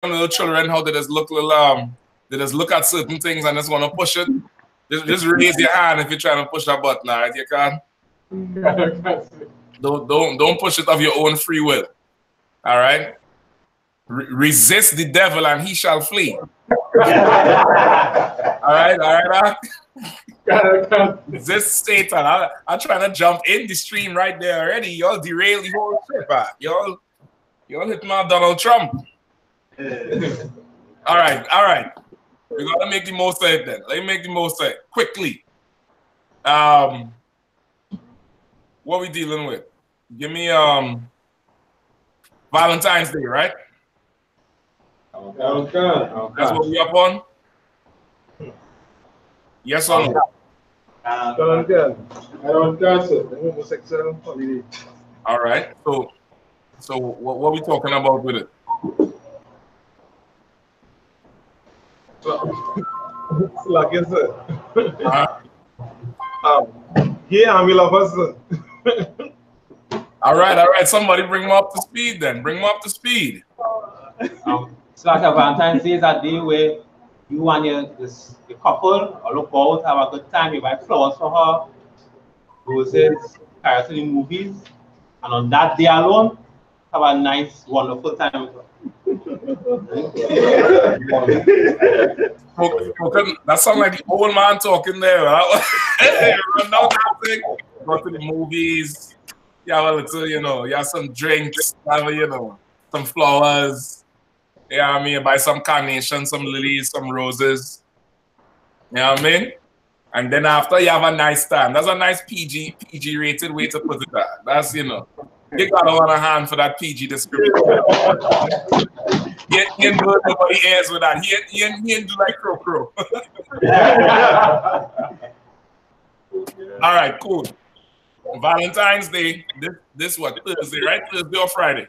little children how they just look they just look at certain things and just want to push it. Just raise your hand if you're trying to push that button, all right? You can. Don't push it of your own free will. All right. Resist the devil and he shall flee. All right. Resist Satan. I'm trying to jump in the stream right there already. Y'all derail the whole trip. Y'all hit my Donald Trump. All right. We gotta make the most of it then. Let me make the most of it quickly. What we dealing with? Give me Valentine's Day, right? Okay. That's what we up on? Yes or no? All right. So what we talking about with it? Like I said. Yeah, we love us. All right. Somebody bring them up to speed then. Bring them up to speed. So like a Valentine's Day is a day where you and your couple or look out, have a good time, you buy flowers for her, roses, carry to the movies, and on that day alone, have a nice, wonderful time with her. That sounds like the old man talking there. Run down that thing, go to the movies, you have a little, you have some drinks, some flowers. You know what I mean? Buy some carnations, some lilies, some roses. You know what I mean? And then after you have a nice time. That's a nice PG rated way to put it at. That's, you gotta want a hand for that PG description. He ain't do nobody ears with that. He ain't do like crow. All right, cool. Valentine's Day. This what? Thursday, right? Thursday or Friday?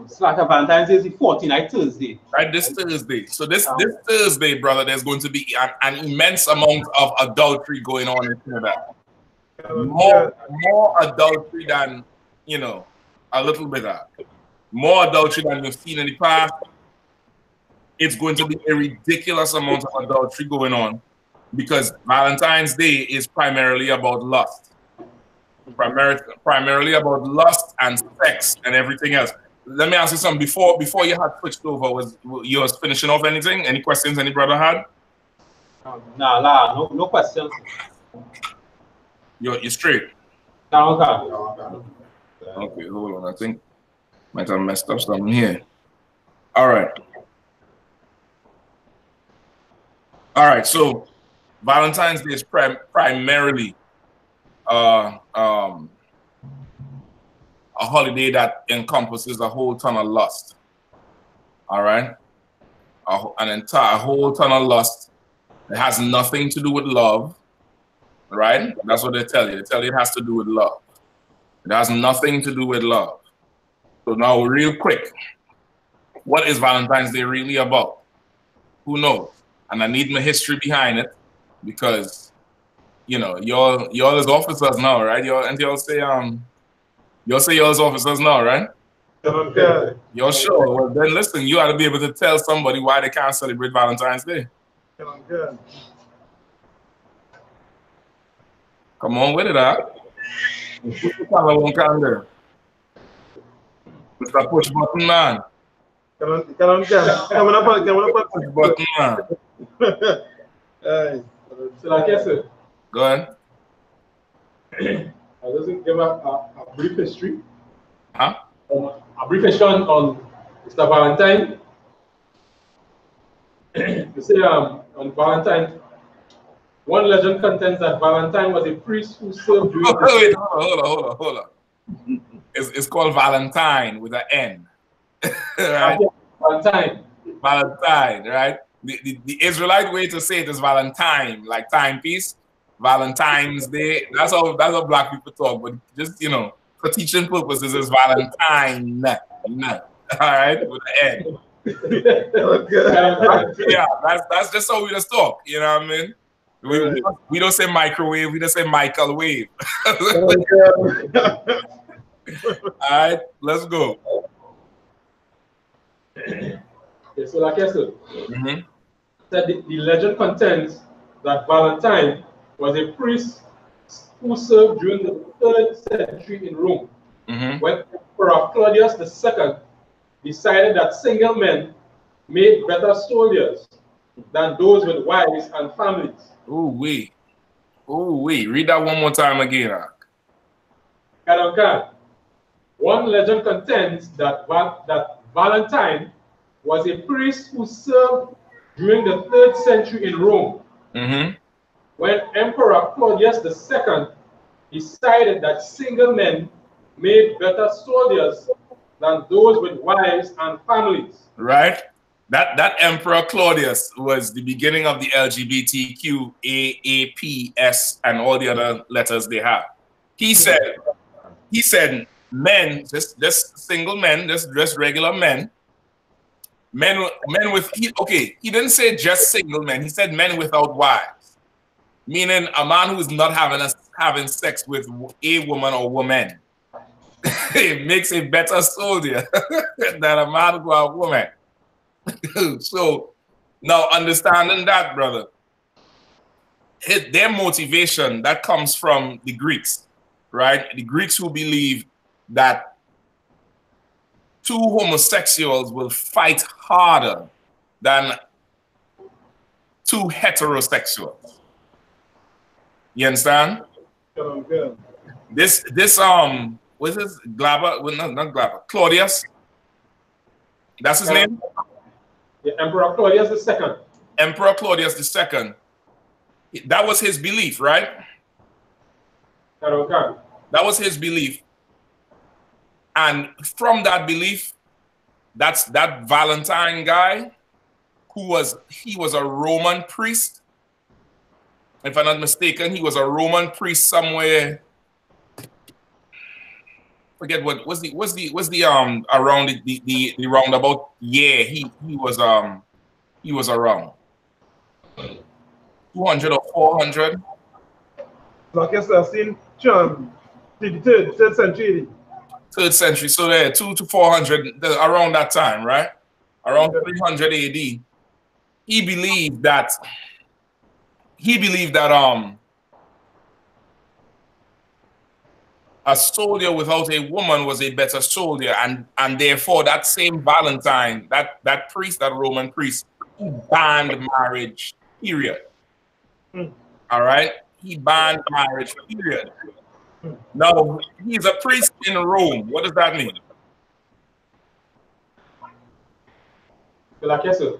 So like a Valentine's Day is the 14th, Thursday. Right, this Thursday. So this Thursday, brother, there's going to be an immense amount of adultery going on in Canada. More adultery than, a little bit of. More adultery than you've seen in the past. It's going to be a ridiculous amount of adultery going on because Valentine's Day is primarily about lust. Primarily about lust and sex and everything else. Let me ask you something. Before you had switched over, was you finishing off anything? Any questions any brother had? No questions. You're straight? No, okay, hold on. I think might have messed up something here. All right, so Valentine's Day is primarily a holiday that encompasses a whole ton of lust. All right? A whole ton of lust. It has nothing to do with love, right? That's what they tell you. They tell you it has to do with love. It has nothing to do with love. So now, real quick, what is Valentine's Day really about? Who knows? And I need my history behind it because, y'all as officers now, right? Y'all say y'all as officers now, right? Okay. You're sure? Well, then listen, you ought to be able to tell somebody why they can't celebrate Valentine's Day. Okay. Come on with it, huh? Mr. Push Button Man. Push Button Man. So like I said. Go ahead. I just give a brief history. Huh? A brief history on Mr. Valentine. You say on Valentine, one legend contends that Valentine was a priest who served during Wait, hold on. It's called Valentine with an N. Right? Valentine, right? The Israelite way to say it is Valentine, like timepiece. Valentine's Day. That's how black people talk, but just for teaching purposes, it's Valentine. All right, with an N. Yeah, that's just how we just talk. You know what I mean? We don't say microwave. We just say Michael wave. All right, let's go. Okay, so like I said, Mm-hmm. that the legend contends that Valentine was a priest who served during the 3rd century in Rome, Mm-hmm. when Emperor Claudius II decided that single men made better soldiers than those with wives and families. Ooh, wee. Ooh, wee. Read that one more time again. Kadonkan. One legend contends that, Valentine was a priest who served during the 3rd century in Rome, Mm-hmm. when Emperor Claudius II decided that single men made better soldiers than those with wives and families. Right? That Emperor Claudius was the beginning of the LGBTQ, AAPS, and all the other letters they have. He said men, just single men, just regular men, men with he didn't say just single men. He said men without wives, meaning a man who is not having sex with a woman or woman. It makes a better soldier than a man who has a woman. So now understanding that, brother, their motivation that comes from the Greeks, right? The Greeks who believe that two homosexuals will fight harder than two heterosexuals. You understand? This what's this? Glaber? Well, not Glaber. Claudius. That's his name? The Emperor Claudius II. Emperor Claudius II. That was his belief, right? That was his belief. And from that belief, that's that Valentine guy he was a Roman priest. If I'm not mistaken, he was a Roman priest somewhere. Forget what was the around the roundabout year he was around 200 or 400. Like I've seen John, the third century. 3rd century, so there 200 to 400 around that time, right? Around 300 AD. He believed that a soldier without a woman was a better soldier, and therefore that same Valentine, that priest, that Roman priest, he banned marriage, period. All right? He banned marriage, period. Now, he's a priest in Rome. What does that mean? Like I said,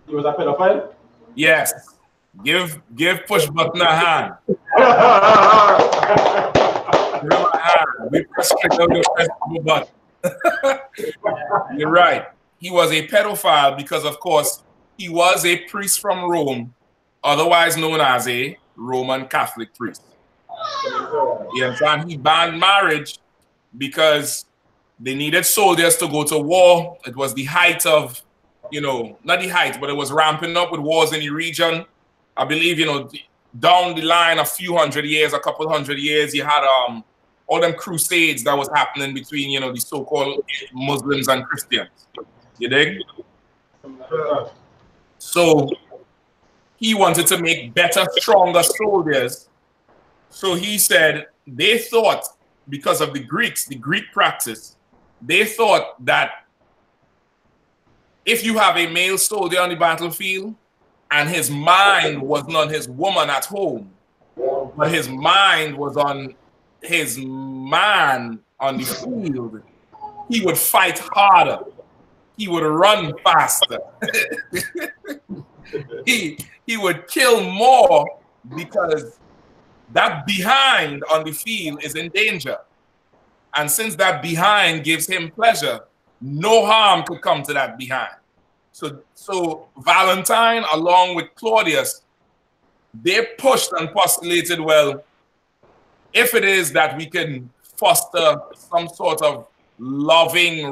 he was a pedophile? Yes. Give push button a hand. Give him a hand. We press the button. You're right. He was a pedophile because, of course, he was a priest from Rome, otherwise known as a Roman Catholic priest. You understand? He banned marriage because they needed soldiers to go to war. It was the height of, not the height, but it was ramping up with wars in the region. I believe, down the line a few hundred years, a couple hundred years, you had all them crusades that was happening between, the so-called Muslims and Christians. You dig? So he wanted to make better, stronger soldiers. So he said they thought, because of the Greeks, the Greek practice, they thought that if you have a male soldier on the battlefield and his mind wasn't on his woman at home, but his mind was on his man on the field, he would fight harder. He would run faster. he would kill more because that behind on the field is in danger. And since that behind gives him pleasure, no harm could come to that behind. So Valentine, along with Claudius, they pushed and postulated, well, if it is that we can foster some sort of loving,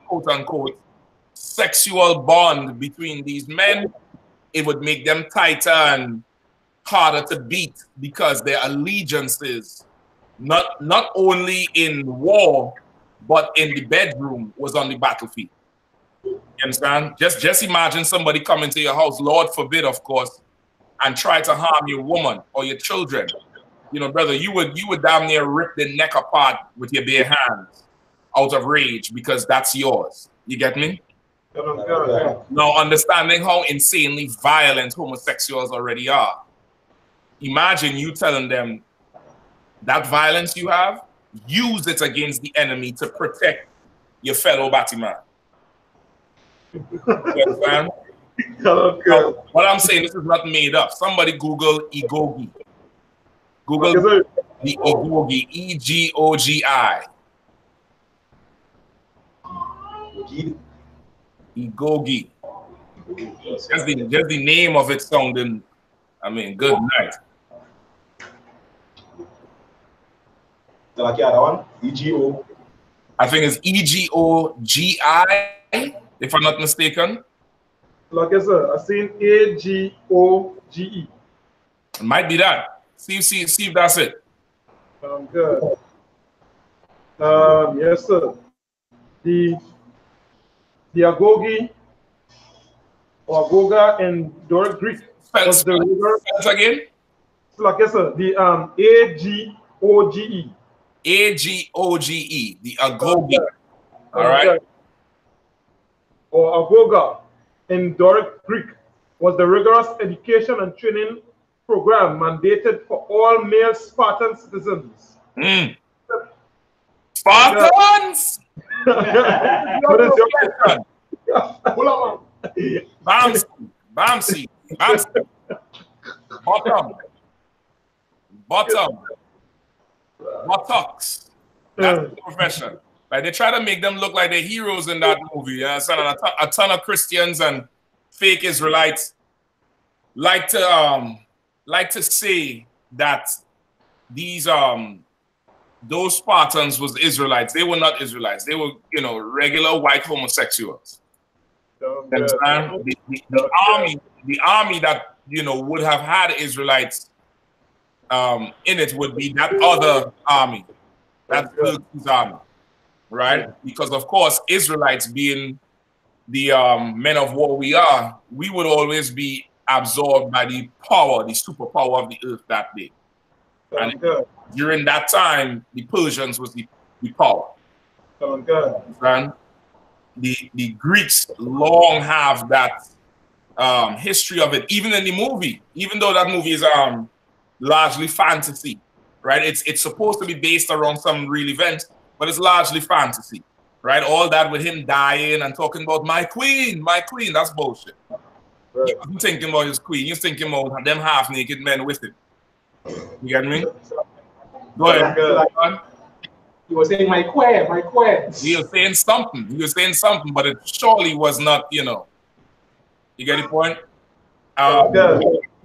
quote unquote, sexual bond between these men, it would make them tighter and harder to beat because their allegiances, not only in war, but in the bedroom was on the battlefield. You understand? Just imagine somebody coming to your house, Lord forbid, of course, and try to harm your woman or your children. You know, brother, you would damn near rip the neck apart with your bare hands out of rage because that's yours. You get me? Now, understanding how insanely violent homosexuals already are, imagine you telling them that violence you have, use it against the enemy to protect your fellow Batman. You understand? Now, what I'm saying, this is not made up. Somebody Google Igogi. Google the Igogi, E-G-O-G-I. Igogi. Just the name of it sounding, I mean, good night. Like the other one, E-G-O. I think it's E-G-O-G-I, if I'm not mistaken. Like I said, I seen A-G-O-G-E. It might be that. See if that's it. Good. Yes, sir. The Agogi or Agoga in Doric Greek was the river. Again? Like I said, the A-G-O-G-E. A-G-O-G-E, the Agogi. All right. Or Agoga in Doric Greek was the rigorous education and training program mandated for all male Spartan citizens. Spartans! What is your question? Bamsi. Bottom. Buttocks. That's the profession. Like, they try to make them look like they're heroes in that movie. You understand? And a ton of Christians and fake Israelites like to say that these those Spartans was Israelites. They were not Israelites. They were, you know, regular white homosexuals. Understand? The army that, you know, would have had Israelites in it would be that other army, that Lucius army, right? Because of course, Israelites being the men of war we are, we would always be absorbed by the power, the superpower of the earth that day. And during that time, the Persians was the power. And the Greeks long have that history of it, even in the movie, even though that movie is largely fantasy, right? It's supposed to be based around some real event, but it's largely fantasy, right? All that with him dying and talking about my queen, that's bullshit. Right. He wasn't thinking about his queen, he was thinking about them half-naked men with him. You get me? Go ahead. He was saying my queen. He was saying something, but it surely was not, you know. You get the point?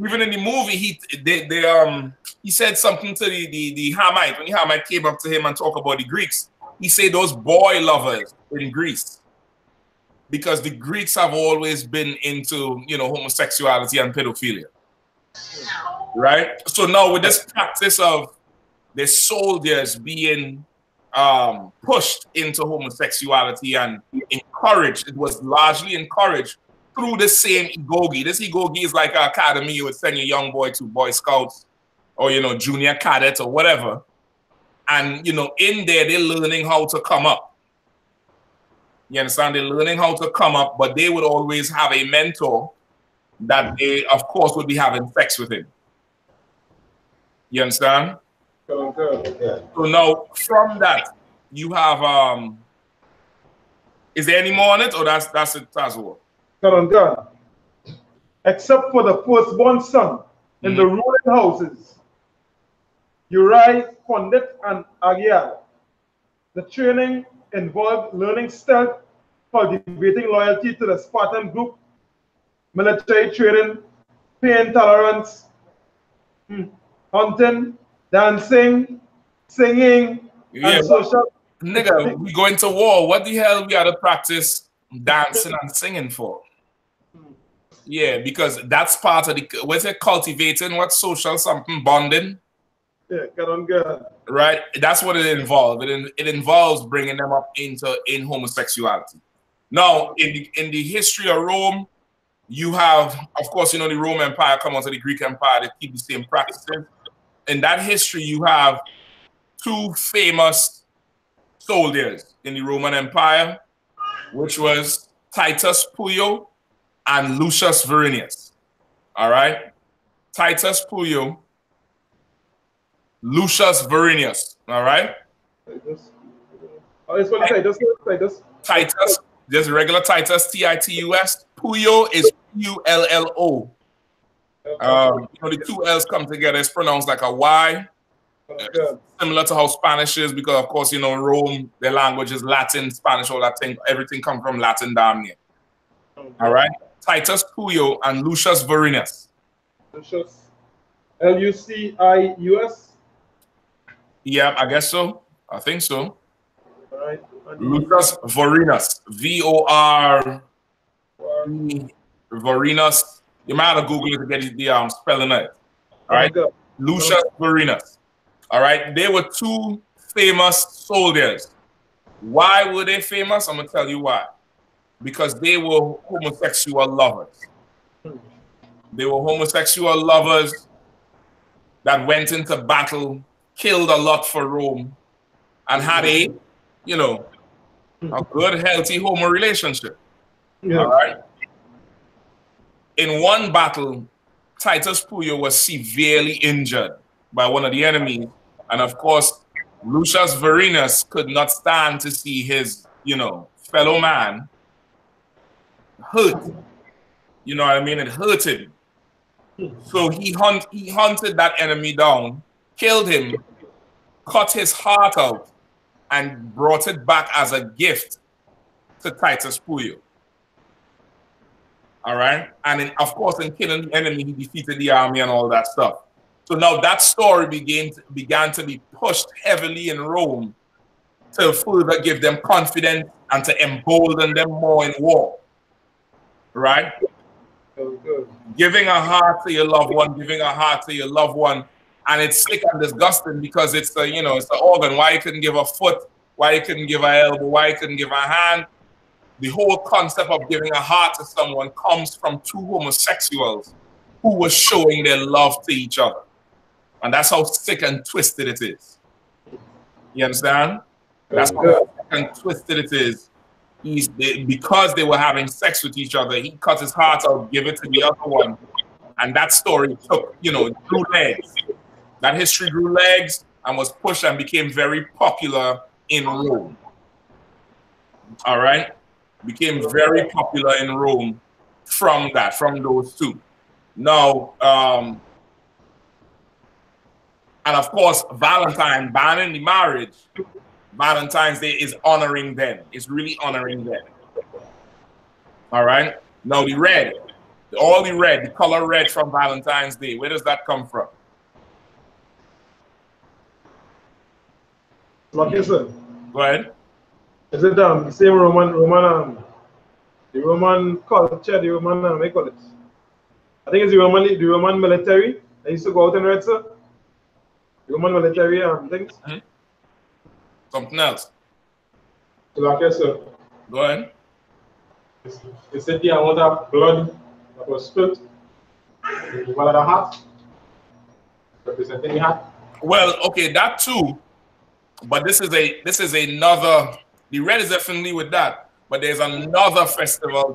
Even in the movie, he said something to the Hamite. When the Hamite came up to him and talked about the Greeks, he said those boy lovers in Greece, because the Greeks have always been into, you know, homosexuality and pedophilia, right? So now with this practice of the soldiers being pushed into homosexuality and encouraged, it was largely encouraged through the same Igogi. This Igogi is like an academy you would send your young boy to, Boy Scouts or, you know, junior cadets or whatever. And, you know, in there, they're learning how to come up. You understand? They're learning how to come up, but they would always have a mentor that they, of course, would be having sex with him. You understand? So now, from that, you have, is there any more on it, or that's it as well? Except for the firstborn son in the ruling houses, Uri, Condit, and Agial. The training involved learning stealth, cultivating loyalty to the Spartan group, military training, pain tolerance, hunting, dancing, singing, and social. Nigga, we go into war. What the hell we gotta practice dancing and singing for? Yeah, because that's part of the, what's it, cultivating, what social something, bonding? Yeah, get on girl. Right? That's what it involves. It involves bringing them up in homosexuality. Now, in the history of Rome, you have, of course, you know, the Roman Empire come onto the Greek Empire, they keep the same practices. In that history, you have two famous soldiers in the Roman Empire, which was Titus Pullo and Lucius Vorenus. All right? Titus Pullo, Lucius Vorenus. All right? Titus. Oh, it's what Titus. Titus, just regular Titus, Titus. Pullo is Pullo. You know, the two L's come together. It's pronounced like a Y. Similar to how Spanish is, because of course, you know, Rome, their language is Latin, Spanish, all that thing. Everything comes from Latin down here. All right? Titus Pullo and Lucius Vorenus. Lucius. Lucius? Yeah, I guess so. I think so. All right. Lucius Vorenus. Vorenus. You might have to Google it to get the spelling it. All right. Lucius Vorenus. All right. They were two famous soldiers. Why were they famous? I'm going to tell you why. Because they were homosexual lovers. They were homosexual lovers that went into battle, killed a lot for Rome, and had a, you know, a good, healthy homo relationship. Yeah. All right. In one battle, Titus Pullo was severely injured by one of the enemies. And of course, Lucius Vorenus could not stand to see his, you know, fellow man hurt. You know what I mean? It hurt him. So he hunted that enemy down, killed him, cut his heart out, and brought it back as a gift to Titus Pullo. All right? And of course, in killing the enemy, he defeated the army and all that stuff. So now that story began to be pushed heavily in Rome to further give them confidence and to embolden them more in war. Right? Giving a heart to your loved one, giving a heart to your loved one. And it's sick and disgusting because it's the, you know, it's the organ. Why you couldn't give a foot? Why you couldn't give an elbow? Why you couldn't give a hand? The whole concept of giving a heart to someone comes from two homosexuals who were showing their love to each other. And that's how sick and twisted it is. You understand? That's how sick and twisted it is. Because they were having sex with each other, he cut his heart out, give it to the other one. And that story took, you know, grew legs. That history grew legs and was pushed and became very popular in Rome. All right? Became very popular in Rome from those two. Now, and of course, Valentine banning the marriage. Valentine's Day is honoring them. It's really honoring them. All right? Now, the red, the color red from Valentine's Day, where does that come from? Like you said. Go ahead. Is it the same Roman culture, the Roman, they call it? I think it's the Roman military. They used to go out in red, sir. The Roman military things. Mm-hmm. Something else. So like I said. Go ahead. They said the amount of blood that was spilled in one of the heart, representing the heart. Well, okay, that too. But this is another. The red is definitely with that, but there's another festival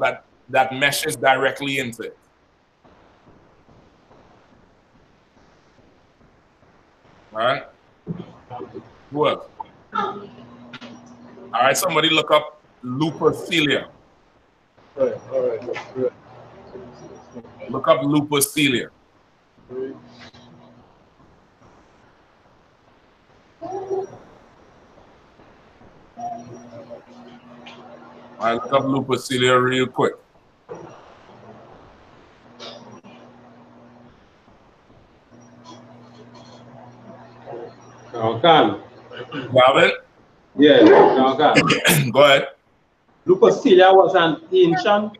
that meshes directly into it. All right. Who else? All right. Somebody look up Lupercalia. All right. Look up Lupercalia. All right, look up Lupercalia real quick. Okay. Got it? Yeah, okay. Go ahead. Lupercalia was an ancient,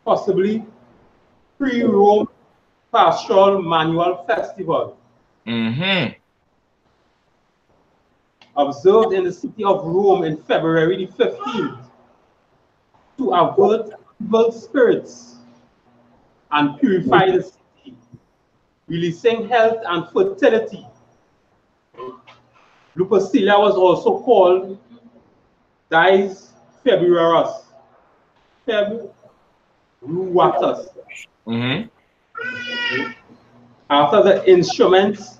possibly pre-Rome pastoral manual festival Mm-hmm. Observed in the city of Rome in February the 15th to avert evil spirits and purify the city, releasing health and fertility. Lucius was also called Dies Februaris, Februatus, after the instruments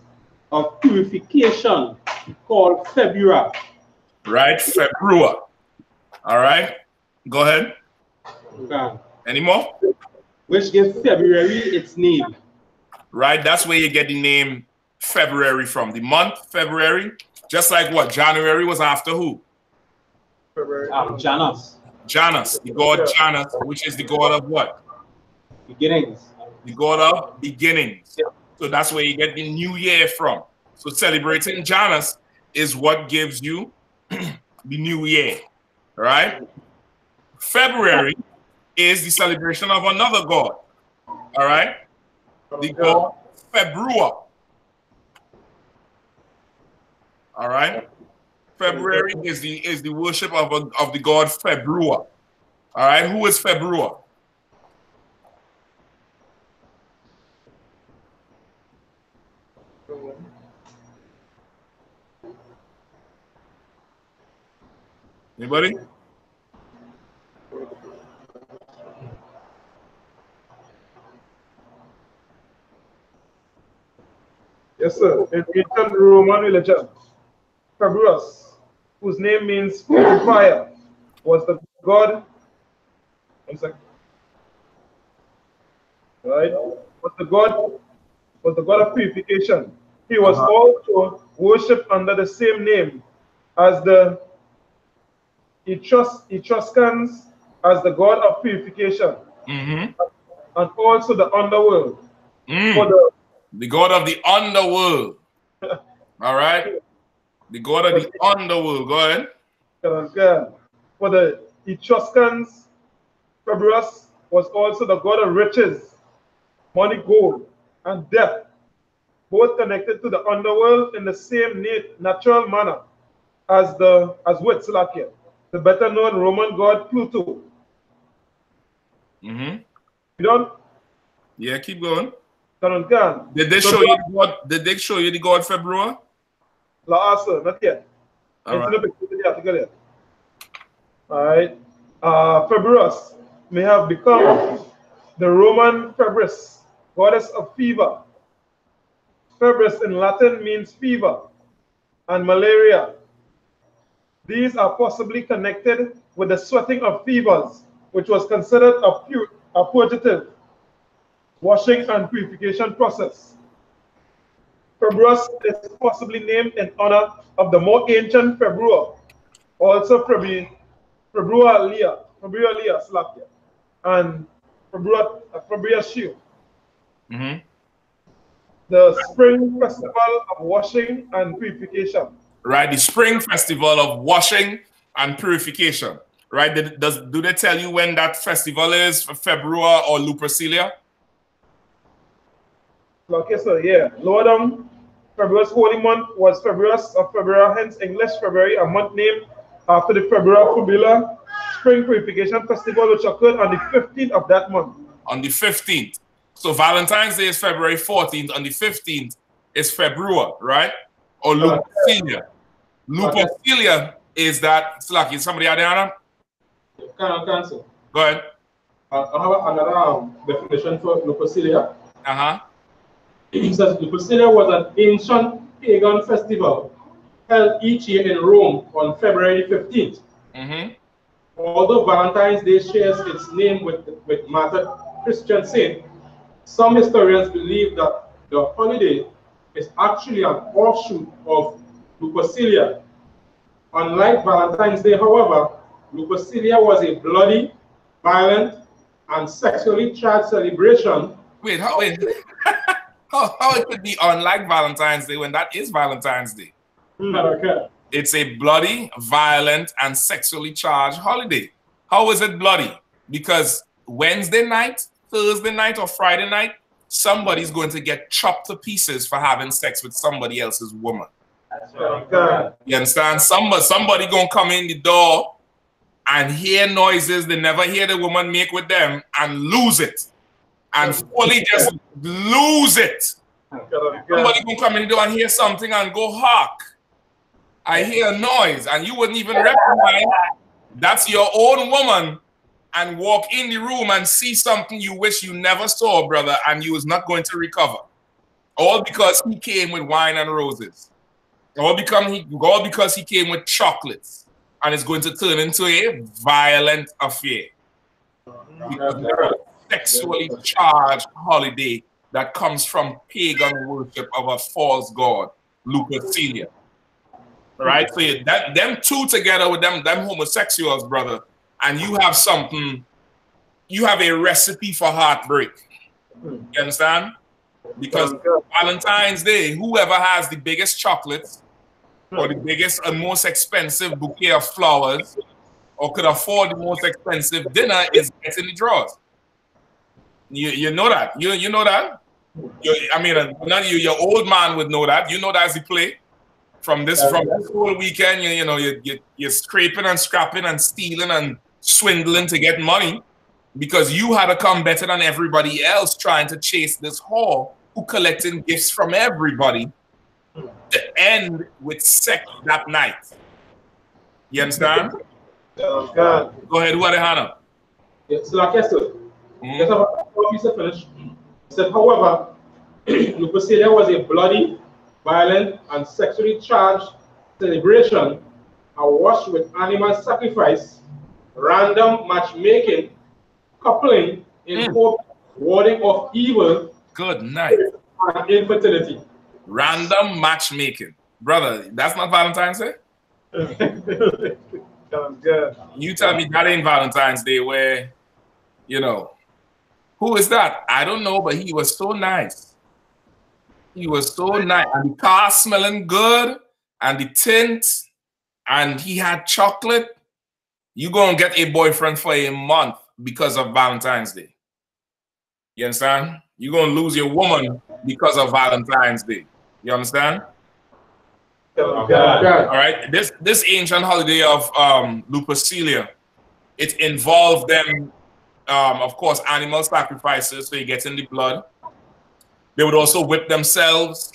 of purification called February. Right, February. All right, go ahead. Okay. Any more? Which gives February its name. Right, that's where you get the name February from. The month February, just like what January was after who? Janus. Janus, the god Janus, which is the god of what? Beginnings. The god of beginnings. So that's where you get the new year from. So celebrating Janus is what gives you the new year, right? February is the celebration of another god, all right? The god February, all right? February is the worship of the god February, all right? Who is February? Anybody? Yes, sir. In ancient Roman religion, Februarius, whose name means purifier, was the god. One second. Right? Was the god of purification. He was also worshipped under the same name as the Etruscans as the god of purification, and also the underworld. For the god of the underworld. All right? The god of the underworld. Go ahead. For the Etruscans, Februarius was also the god of riches, money, gold, and death, both connected to the underworld in the same natural manner as with Slakia, the better known Roman god Pluto. You done? Yeah, keep going. Did they show you the god? Did they show you the god February? La answer, not yet. All right. All right. Februarius may have become the Roman Febris, goddess of fever. Febris in Latin means fever and malaria. These are possibly connected with the sweating of fevers, which was considered a purgative washing and purification process. Februarius is possibly named in honor of the more ancient February, also Februalia, Slakia, and Februarius. The spring festival of washing and purification. Right, the spring festival of washing and purification. Right, do they tell you when that festival is for February or Lupercilia? Okay, so yeah, lower down, February's holy month was Februarius of February, hence English February, a month named after the February Fubila spring purification festival, which occurred on the 15th of that month. On the 15th. So Valentine's Day is February 14th. On the 15th is February, right? Or Lupercilia. Lupercilia is that, Slaki, somebody out there? Can I answer? Go ahead. I have another definition for Lupercilia. It says Lupercilia was an ancient pagan festival held each year in Rome on February 15th. Although Valentine's Day shares its name with martyred Christian saint, some historians believe that the holiday is actually an offshoot of Lupercilia. Unlike Valentine's Day, however, Lupercilia was a bloody, violent, and sexually charged celebration. Wait, how it could be unlike Valentine's Day when that is Valentine's Day? Okay. It's a bloody, violent, and sexually charged holiday. How is it bloody? Because Wednesday night, Thursday night, or Friday night, somebody's going to get chopped to pieces for having sex with somebody else's woman. That's right. You understand? Somebody gonna come in the door and hear noises they never hear the woman make with them and lose it. And fully just lose it. Somebody gonna come in the door and hear something and go, hark, I hear a noise, and you wouldn't even recognize that's your own woman, and walk in the room and see something you wish you never saw, brother, and you was not going to recover. All because he came with wine and roses. All because he came with chocolates, and it's going to turn into a violent affair. Because they're a sexually charged holiday that comes from pagan worship of a false god, Lucius. Right? So them two together with them homosexuals, brother, and you have something, you have a recipe for heartbreak. You understand? Because Valentine's Day, whoever has the biggest chocolates or the biggest and most expensive bouquet of flowers or could afford the most expensive dinner is getting the draws. You know that. You know that? I mean, not you, your old man would know that. You know that's the play. From this whole weekend, you're scraping and scrapping and stealing and swindling to get money because you had to come better than everybody else trying to chase this whore who collecting gifts from everybody to end with sex that night. You understand? Go ahead, YAHANNA. Yeah, so like I said, finish. He said, however, Lucius was a bloody, violent, and sexually charged celebration awash with animal sacrifice, random matchmaking, coupling in hope, warding off evil, good night, and infertility. Random matchmaking. Brother, that's not Valentine's Day? You tell me that ain't Valentine's Day where, who is that? I don't know, but he was so nice. He was so nice. And the car smelling good, and the tint, and he had chocolate. You gonna get a boyfriend for a month because of Valentine's Day. You understand? You're gonna lose your woman because of Valentine's Day. You understand? Okay. All right. This ancient holiday of Lupercalia, it involved them, of course, animal sacrifices, so you get in the blood. They would also whip themselves.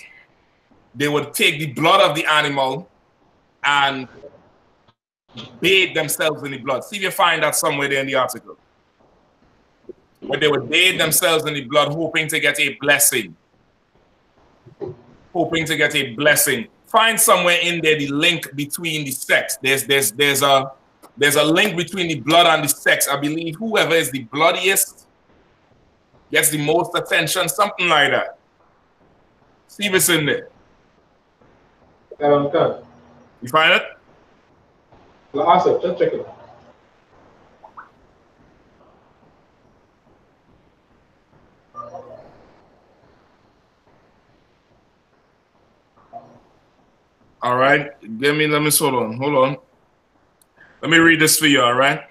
They would take the blood of the animal and bathe themselves in the blood. See if you find that somewhere there in the article. Where they would bathe themselves in the blood, hoping to get a blessing. Hoping to get a blessing. Find somewhere in there the link between the sex. There's a link between the blood and the sex. I believe whoever is the bloodiest gets the most attention, something like that. See if it's in there. You find it? Awesome. Just check it. All right. Let me hold on. Let me read this for you, all right?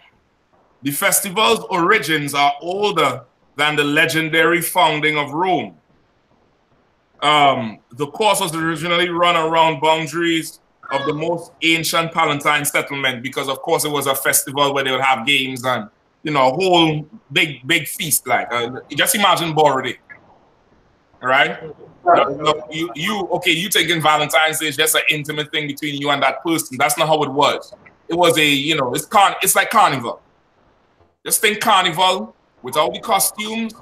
The festival's origins are older than the legendary founding of Rome. The course was originally run around boundaries of the most ancient Palatine settlement because, of course, it was a festival where they would have games and, a whole big feast. Like, just imagine Borody, all right? You taking Valentine's Day is just an intimate thing between you and that person. That's not how it was. It was it's like carnival. Just think carnival with all the costumes,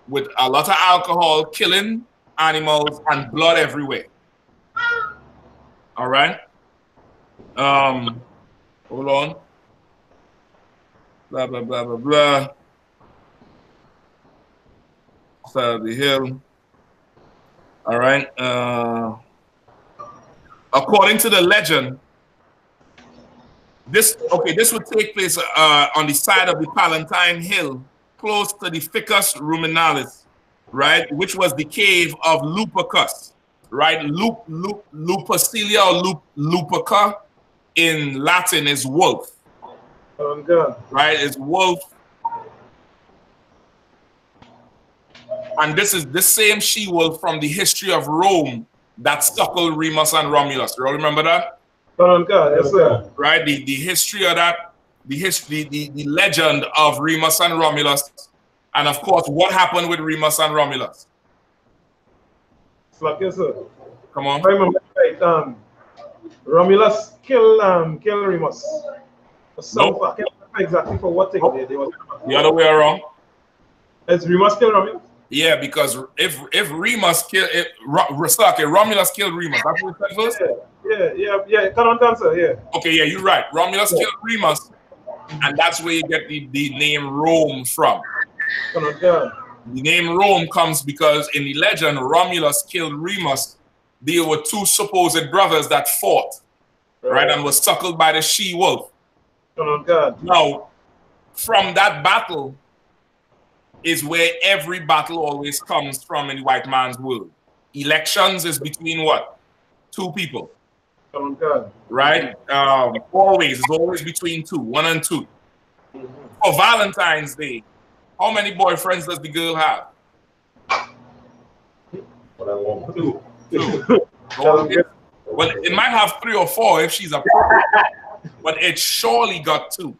with a lot of alcohol, killing animals, and blood everywhere. All right? Hold on. Blah, blah, blah, blah, blah. Side of the hill. All right. According to the legend, this would take place on the side of the Palatine Hill, close to the Ficus Ruminalis, right, which was the cave of Lupercus, right? Lupercalia or Luperca in Latin is wolf. Right? It's wolf. And this is the same she-wolf from the history of Rome that suckled Remus and Romulus. You all remember that? Yes, sir. Right? The history of that, the legend of Remus and Romulus, and of course, what happened with Remus and Romulus? Yes, sir. Come on. I remember right, Romulus killed Remus. Nope. I can't remember exactly for what thing they was. The other way around. Is Remus killed Romulus? Yeah, because if Remus killed Romulus killed Remus. That's what it said first? Yeah. Come on, answer, yeah. Okay, yeah, you're right. Romulus killed Remus, and that's where you get the name Rome from. Come on, God. The name Rome comes because in the legend, Romulus killed Remus. There were two supposed brothers that fought, right, and was suckled by the she-wolf. Come on, God. Now, from that battle is where every battle always comes from in the white man's world. Elections is between what? Two people. Come on, God. Right? It's always between two, 1 and 2. For Valentine's Day, how many boyfriends does the girl have? 2. Well, it might have 3 or 4 if she's a pro, but it surely got 2.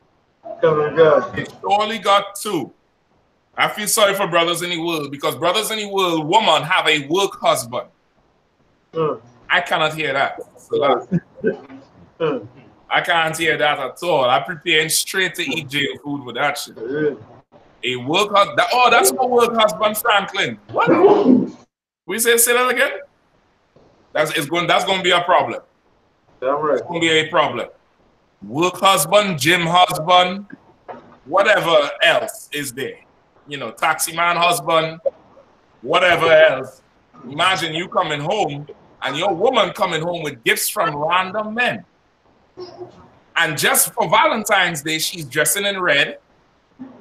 Come on, God. It surely got 2. I feel sorry for brothers in the world because brothers in the world, women have a work husband. I cannot hear that. I can't hear that at all. I'm preparing straight to eat jail food with that shit. A work husband. Oh, that's my work husband, Franklin. What? We say that again? That's going to be a problem. Damn right. It's going to be a problem. Work husband, gym husband, whatever else is there. You know, taxi man husband, whatever else. Imagine you coming home and your woman coming home with gifts from random men. And just for Valentine's Day, she's dressing in red.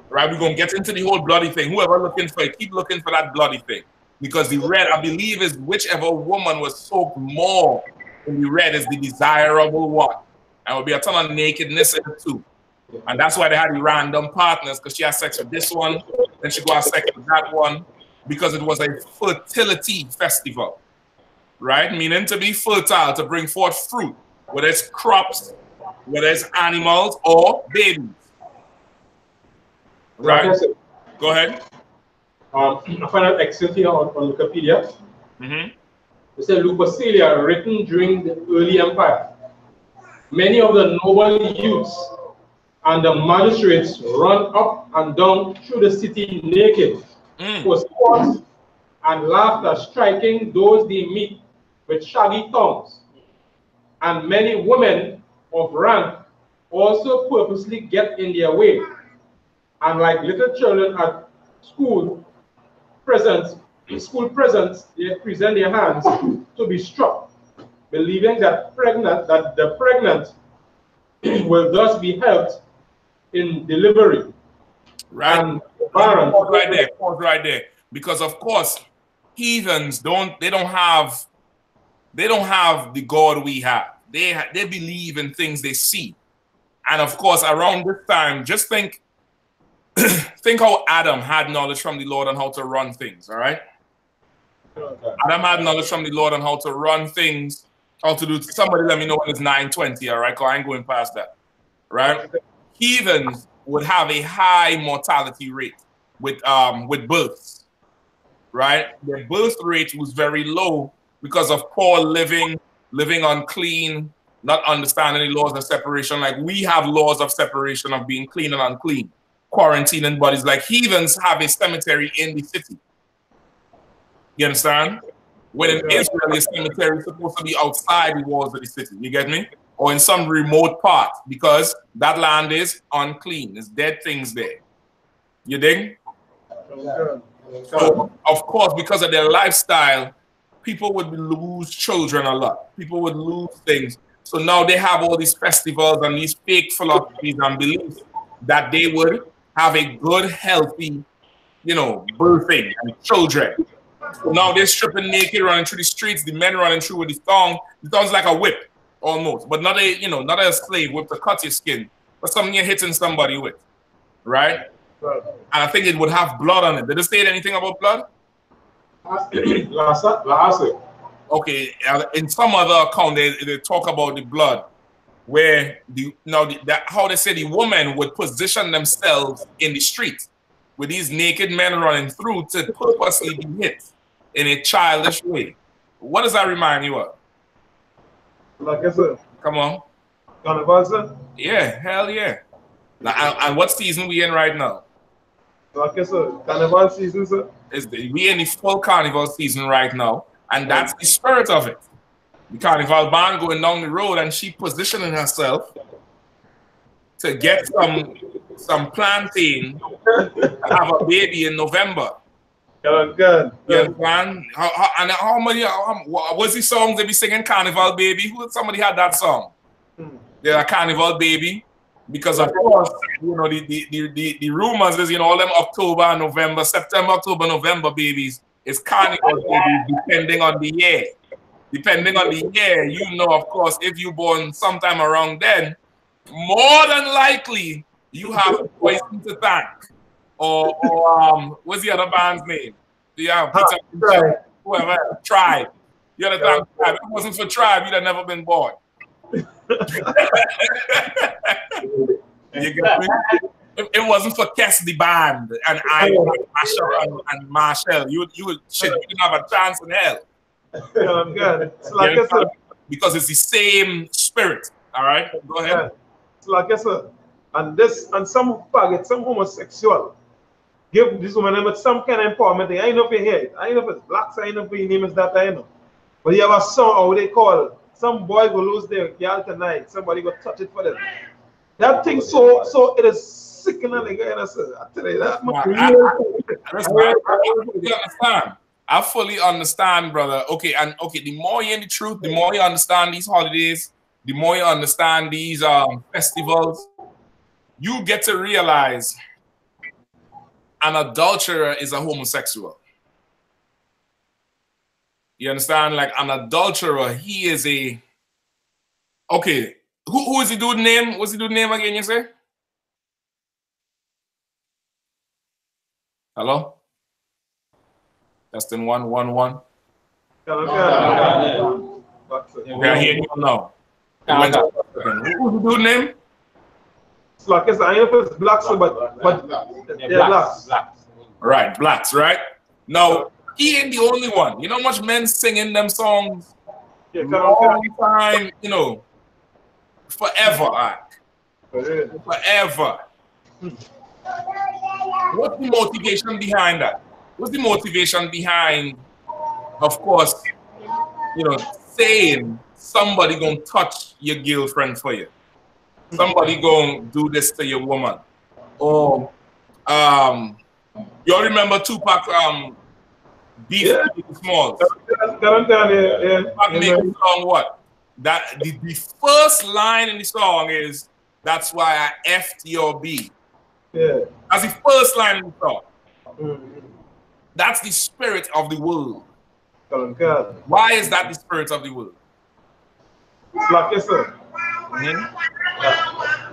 Right? We're going to get into the whole bloody thing. Whoever looking for it, keep looking for that bloody thing. Because the red, I believe, is whichever woman was soaked more in the red is the desirable one. And will be a ton of nakedness in it too. And that's why they had the random partners, because she had sex with this one, then she go have sex with that one, because it was a fertility festival, right? Meaning to be fertile, to bring forth fruit, whether it's crops, whether it's animals or babies. Right? Go ahead. I find an excerpt here on Wikipedia. It says Lucius, written during the early empire. Many of the noble youths and the magistrates run up and down through the city naked, for sports and laughter, striking those they meet with shaggy tongues. And many women of rank also purposely get in their way. And like little children at school presents, they present their hands to be struck, believing that the pregnant will thus be helped in delivery. Right. And barren. Pause right there. Because of course, heathens don't have the God we have. They believe in things they see. And of course, around this time, just think how Adam had knowledge from the Lord on how to run things, all right? Adam had knowledge from the Lord on how to run things, how to do. Somebody let me know when it's 9:20, all right? Because I ain't going past that, right? Heathens would have a high mortality rate with births, right? Their birth rate was very low because of poor living unclean, not understanding the laws of separation. Like we have laws of separation of being clean and unclean, quarantining bodies. Like heathens have a cemetery in the city. You understand? When in Israel, a cemetery is supposed to be outside the walls of the city. You get me? Or in some remote part, because that land is unclean. There's dead things there. You dig? So, of course, because of their lifestyle, people would lose children a lot. People would lose things. So now they have all these festivals and these fake philosophies and beliefs that they would have a good, healthy, birthing and children. So now they're stripping naked, running through the streets, the men running through with the thong. The thong's like a whip, almost, but not a slave whip to cut your skin, but something you're hitting somebody with, right? And I think it would have blood on it. Did it say anything about blood? Last. Okay, in some other account, they talk about the blood, where how they say the woman would position themselves in the street with these naked men running through to purposely be hit in a childish way. What does that remind you of? Like I said. Come on. Carnival, sir? Yeah, hell yeah. Now, and what season we in right now? Like I said, Carnival season, sir? We in the full carnival season right now, and that's the spirit of it. The carnival band going down the road, and she positioning herself to get some plantain and have a baby in November. Good. You understand? How many? What's the songs they be singing? Carnival Baby. Somebody had that song. They're a Carnival Baby, because of course, you know, the rumors is, you know, all them October, November, September, October, November babies is Carnival Babies, depending on the year. Depending on the year, you know, of course, if you born sometime around then, more than likely you have Poison to thank. Or what's the other band's name? Yeah, Peter, whoever, Tribe. You understand? Tribe. If it wasn't for Tribe, you'd have never been born. You get me? If it wasn't for Kess the band and Marshall, you didn't have a chance in hell. It's like I said, because it's the same spirit. All right, go ahead. It's like I said, and some faggot, some homosexual, give this woman some kind of empowerment. I know if you hear it. I know if it's blacks. I know if your name is that. I know. But you have a song, or what they call, some boy will lose their girl tonight. Somebody will touch it for them. That thing, so it is sickening. I tell you that. I fully understand, brother. Okay, the more you're in the truth, the more you understand these holidays, the more you understand these festivals, you get to realize an adulterer is a homosexual. You understand? Like an adulterer, he is a... Okay, who is the dude's name? What's the dude's name again, you say? Hello? Testing 1 1 1. Okay, I hear you now. Who's the dude's name? It's like I know if it's blacks, but they're blacks. Right, blacks, right? Now, he ain't the only one. You know how much men singing them songs? Long time, you know, forever. Forever. What's the motivation behind that? What's the motivation behind, of course, you know, saying somebody gonna touch your girlfriend for you? Somebody gonna do this to your woman? Or, you all remember Tupac, Beef Smalls? Tupac made the song what? That the first line in the song is, "That's why I F'd your B." Yeah. That's the first line in the song. That's the spirit of the world. Why is that the spirit of the world? It's like I said.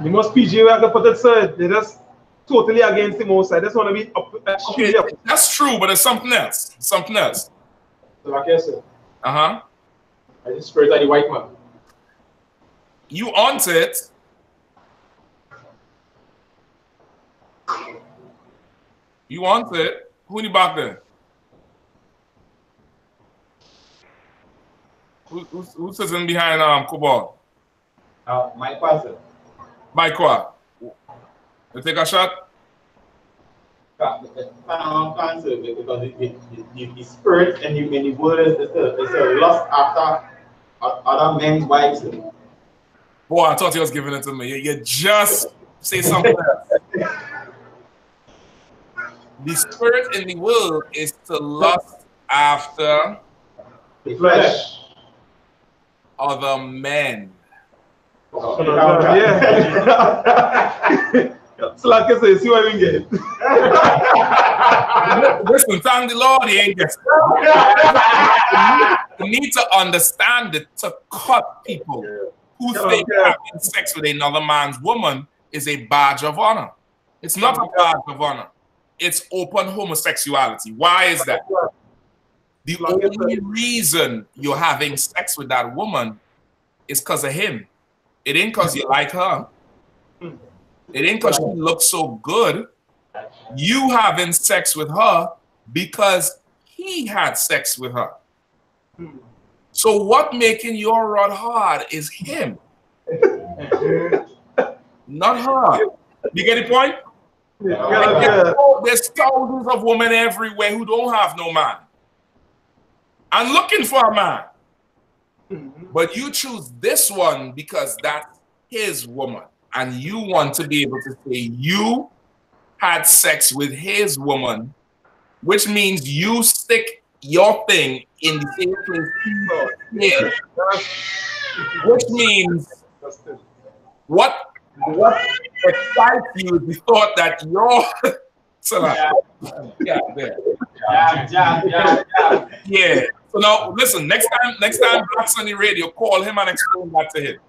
The most PG way I can put it, sir, they're just totally against the most side. They just want to be up. Okay, that's true, but there's something else. Something else. So like I said. I just spirit of the white man. You want it. You want it. Who in the back there? Who's sitting behind Cobalt? Mike Passer. Mike what? You take a shot? Cancer, because the spirit and the word is a lust after other men's wives. Boy, I thought you was giving it to me. You just say something else. The spirit in the world is to lust after the flesh. Other men. Yeah. It's like I say, see what we get. Listen, thank the Lord, he ain't getting. You need to understand it to cut people who think having sex with another man's woman is a badge of honor. It's not a badge of honor. It's open homosexuality. Why is that? The only reason you're having sex with that woman is because of him. It ain't because you like her. It ain't because she looks so good. You having sex with her because he had sex with her. So what making your rod hard is him, not her. You get the point? There's thousands of women everywhere who don't have no man and looking for a man. But you choose this one because that's his woman. And you want to be able to say you had sex with his woman, which means you stick your thing in the same place. Which means what excites you is the thought that you're yeah. So now listen, next time Black's on the radio, call him and explain that to him.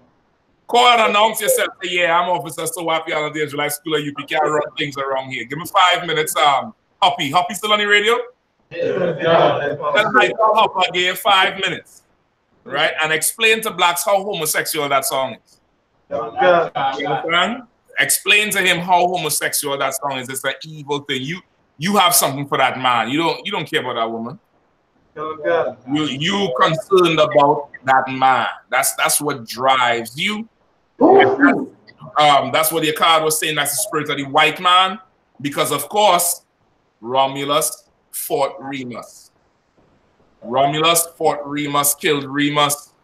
Call and announce yourself. Say, yeah, I'm Officer So Happy on the Israelite School of UPK. I run things around here. Give me 5 minutes. Hoppy still on the radio? Tell Hopper gave 5 minutes, right? And explain to Blacks how homosexual that song is. You understand? Explain to him how homosexual that song is. It's an evil thing. You have something for that man. You don't care about that woman. You concerned about that man. That's what drives you. That's what the card was saying. That's the spirit of the white man, because of course Romulus fought Remus. Romulus fought Remus, killed Remus.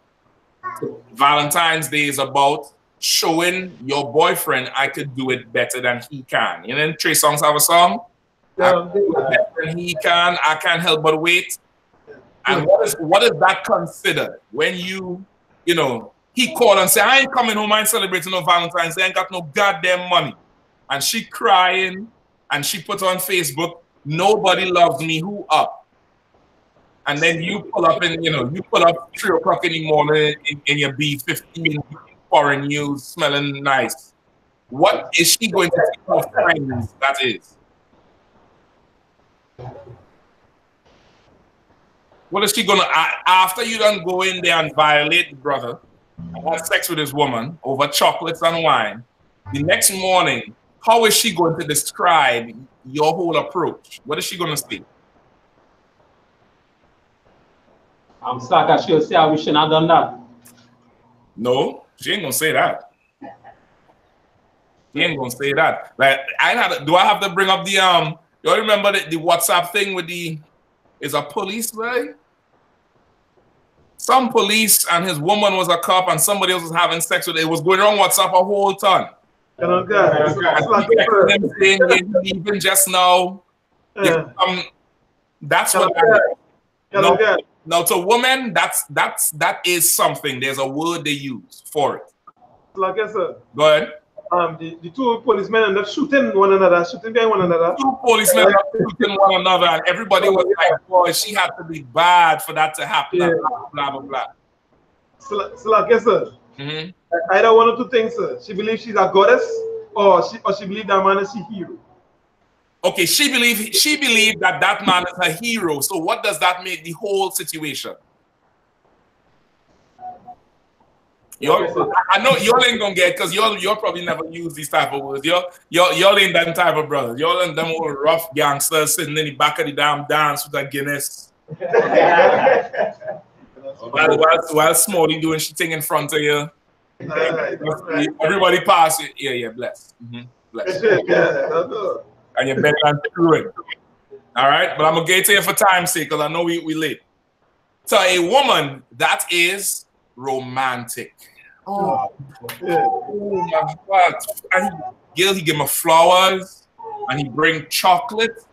Valentine's Day is about showing your boyfriend I could do it better than he can. You know, Trey Songz have a song. I can do it better than he can. I can't help but wait. And what is that considered when you know, he called and said, I ain't coming home, I ain't celebrating no Valentine's Day, I ain't got no goddamn money. And she crying, and she put on Facebook, nobody loves me, who up? And then you pull up and, you pull up 3 o'clock in the morning in your B15 foreign news, smelling nice. What is she going to take her friends, that is? What is she gonna, after you done go in there and violate the brother and have sex with his woman over chocolates and wine, the next morning, how is she going to describe your whole approach? What is she gonna say? I'm stuck. She'll say I wish I had done that. No, she ain't gonna say that. She ain't gonna say that. Like, do I have to bring up the you remember the WhatsApp thing with is a police guy? Some police and his woman was a cop and somebody else was having sex with it. It was going on WhatsApp a whole ton. Even just now. That's what now to women, that is something. There's a word they use for it. Like I said. Go ahead. The 2 policemen ended up shooting one another, shooting behind one another. 2 policemen ended up shooting one another, and everybody was like, boy, she had to be bad for that to happen, blah, blah, blah, blah. So like I said, either one of 2 things, sir. She believes she's a goddess, or she believes that man is a hero. Okay, she believed that man is a hero. So what does that make the whole situation? I know y'all ain't gonna get, because y'all probably never use these type of words. Y'all ain't that type of brothers. Y'all ain't them old rough gangsters sitting in the back of the damn dance with a Guinness. while Smalley doing shit thing in front of you. Everybody pass it. Yeah, bless. Bless. And you're better than screwing. All right, but I'm gonna get to you for time's sake, because I know we late. So a woman, that is romantic. Oh my God. And he give me flowers, and he bring chocolate,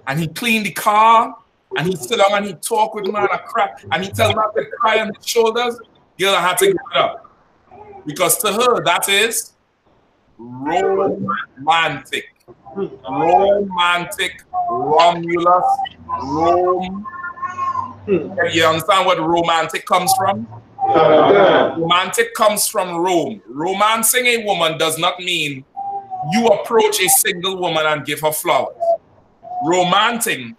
and he clean the car, and he sit down and he talk with me and I cry, and he tell me not to cry on his shoulders. Girl, I had to give it up. Because to her, that is romantic. Romantic, Romulus, Rome. You understand what romantic comes from? Romantic comes from Rome. Romancing a woman does not mean you approach a single woman and give her flowers. Romancing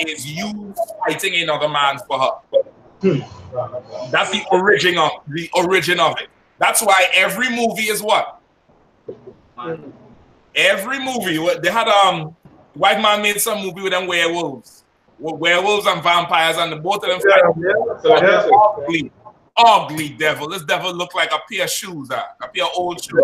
is you fighting another man for her. That's the origin of it. That's why every movie is what? Every movie they had white man made some movie with them werewolves and vampires, and the both of them fight. Ugly devil. This devil looked like a pair of shoes, a pair of old shoes.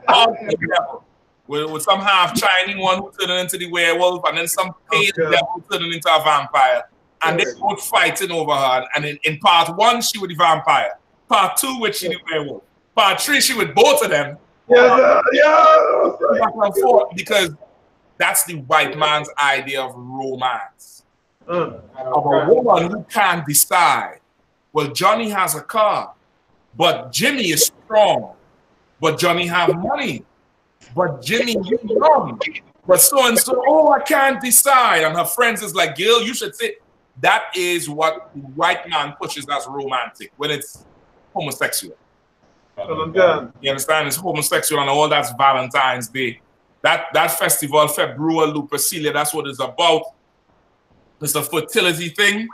Ugly devil. With some half Chinese one who turned into the werewolf, and then some pale devil turning into a vampire. And they both fighting over her. And in part 1, she was the vampire. Part 2, which she the werewolf. Part 3, she with both of them. Back and forth, because that's the white man's idea of romance. Of a woman who can't decide. Well, Johnny has a car, but Jimmy is strong. But Johnny have money. But Jimmy, you young. But so and so, oh, I can't decide. And her friends is like, Gil, you should say. That is what the white man pushes as romantic when it's homosexual. You understand? It's homosexual and all that's Valentine's Day. That festival, February, Lucius, that's what it's about. It's a fertility thing.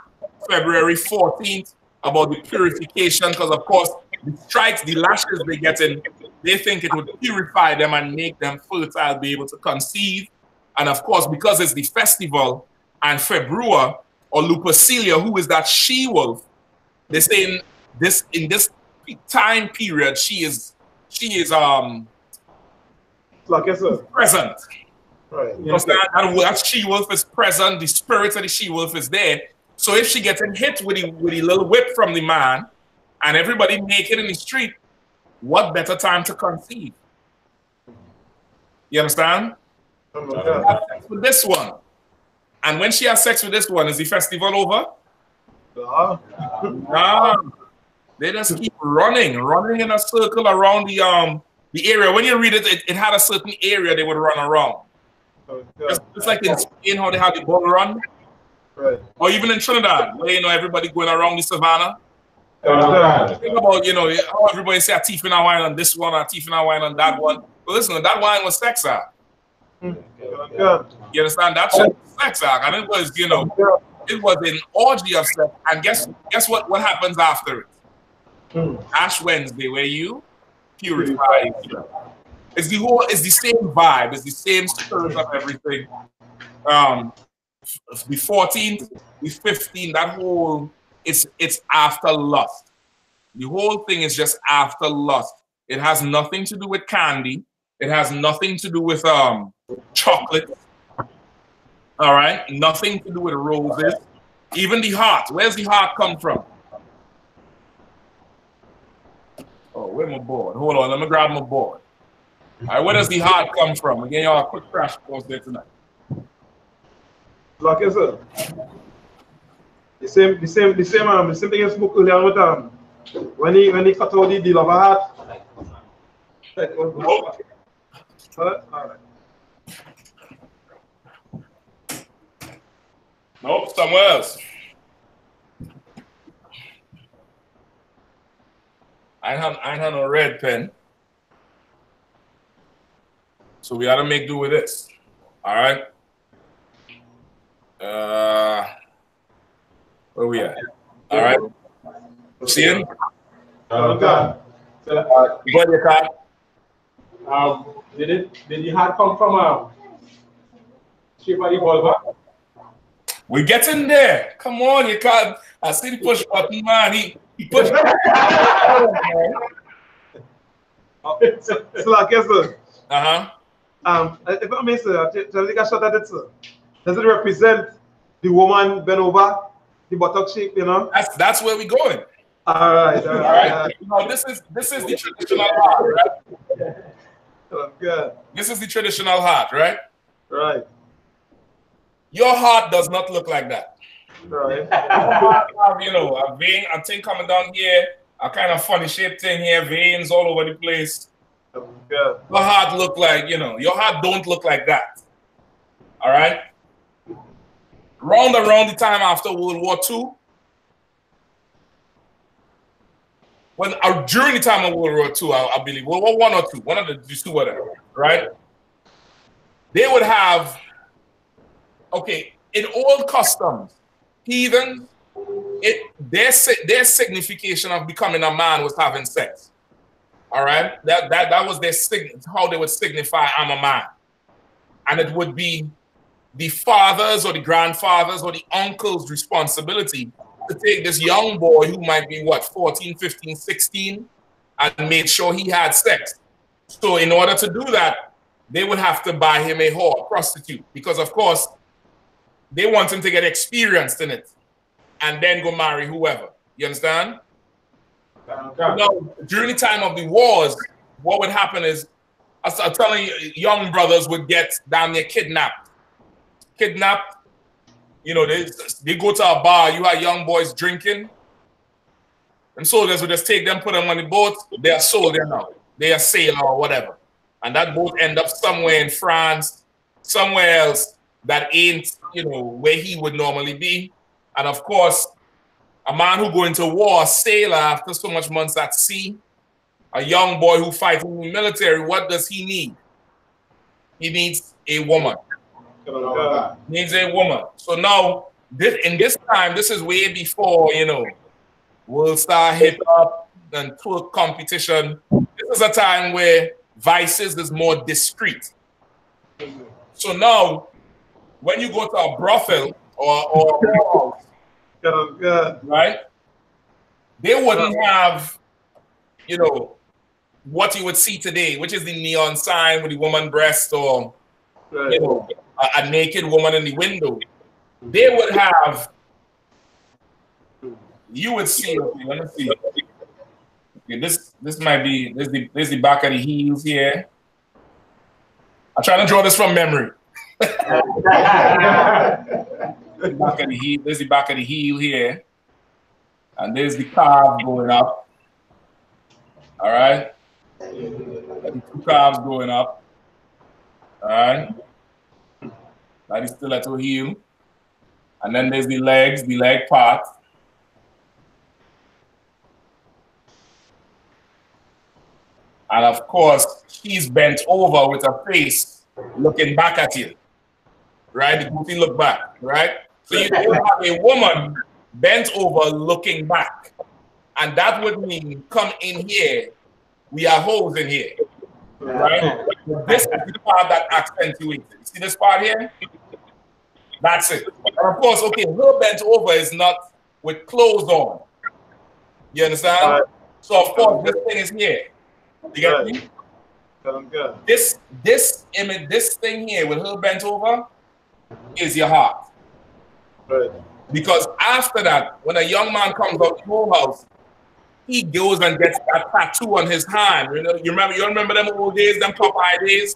February 14th, about the purification, because of course, the strikes, the lashes they get in, they think it would purify them and make them fertile, be able to conceive. And of course, because it's the festival and February, or Lucilia, who is that she-wolf, they say in this time period, she is like present. Right. You understand? And that she-wolf is present, the spirit of the she-wolf is there. So if she gets hit with the little whip from the man, and everybody naked in the street, what better time to conceive? You understand? With this one. And when she has sex with this one, is the festival over? No. They just keep running in a circle around the area. When you read it, it had a certain area they would run around. Just like in Spain, how they have the bull run. Right. Or even in Trinidad, where, you know, everybody going around the savannah. Think about, you know, how everybody say a teeth in a wine on this one, a teeth in a wine on that one. But listen, that wine was sex act. You understand? That shit was sex act. And it was, you know, it was an orgy of sex. And guess what happens after it? Ash Wednesday, where you purify yourself. It's the same vibe, it's the same spirit of everything. The 14th, the 15th, that whole, it's after lust. The whole thing is just after lust. It has nothing to do with candy. It has nothing to do with chocolate. All right? Nothing to do with roses. Even the heart. Where's the heart come from? Oh, where's my board? Hold on, let me grab my board. All right, where does the heart come from? Again, y'all, a quick crash course there tonight. Like I said, the same thing I spoke earlier with when he cut out the deal of a heart. All right. Nope, somewhere else. I have a red pen. So we gotta make do with this. All right. Where we at? All right. See him? Okay. You got your card? Did the heart come from shape of the vulva? We getting there. Come on, you can't. I see the push button, man. He pushed. So like yes, sir. Uh-huh. If I may, sir, tell a shot at it, sir. Does it represent the woman bent over, the buttock shape, you know? That's where we going. All right. You know, this is the traditional heart, right? Good. This is the traditional heart, right? Right. Your heart does not look like that. Right. You know, a vein, a thing coming down here, a kind of funny shaped thing here, veins all over the place. Good. Your heart look like, you know, your heart don't look like that. All right? Around the time after World War II, during the time of World War II, I believe, World War I or II, one of the two, whatever, right? They would have okay, in old customs, heathen, their signification of becoming a man was having sex. All right, that was their how they would signify I'm a man, and it would be the fathers or the grandfathers or the uncles' responsibility to take this young boy who might be what 14, 15, 16, and make sure he had sex. So in order to do that, they would have to buy him a whore, prostitute, because of course they want him to get experienced in it and then go marry whoever. You understand? Okay. Now, during the time of the wars, what would happen is, I'm telling you, young brothers would get down there kidnapped. You know, they go to a bar, you have young boys drinking, and soldiers would just take them, put them on the boat, they are sold there now. They are sailor or whatever. And that boat end up somewhere in France, somewhere else that ain't, you know, where he would normally be. And of course, a man who go into war, a sailor after so much months at sea, a young boy who fights in the military, what does he need? He needs a woman. Needs a woman. So now, in this time, this is way before, you know, world star hip hop and twerk competition. This is a time where vices is more discreet. So now, when you go to a brothel or right, they wouldn't have, you know, what you would see today, which is the neon sign with the woman breast or you know, a naked woman in the window. They would have, you would see, okay, let me see. Okay, this might be, this the back of the heels here. I'm trying to draw this from memory. Back of the heel, there's the back of the heel here. And there's the calf going up. All right. And the two calves going up. All right. That is stiletto heel. And then there's the legs, the leg part. And of course, she's bent over with her face looking back at you. Right? The goofy look back, right? So you have a woman bent over looking back. And that would mean, come in here, we are holes in here. Right? This is the part that accentuates it. See this part here? That's it. And of course, okay, her bent over is not with clothes on. You understand? So of course, this thing is here. You get me? This image, this thing here with her bent over is your heart. Right. Because after that, when a young man comes out of your house, he goes and gets that tattoo on his hand. You know, you remember them old days, them Popeye days?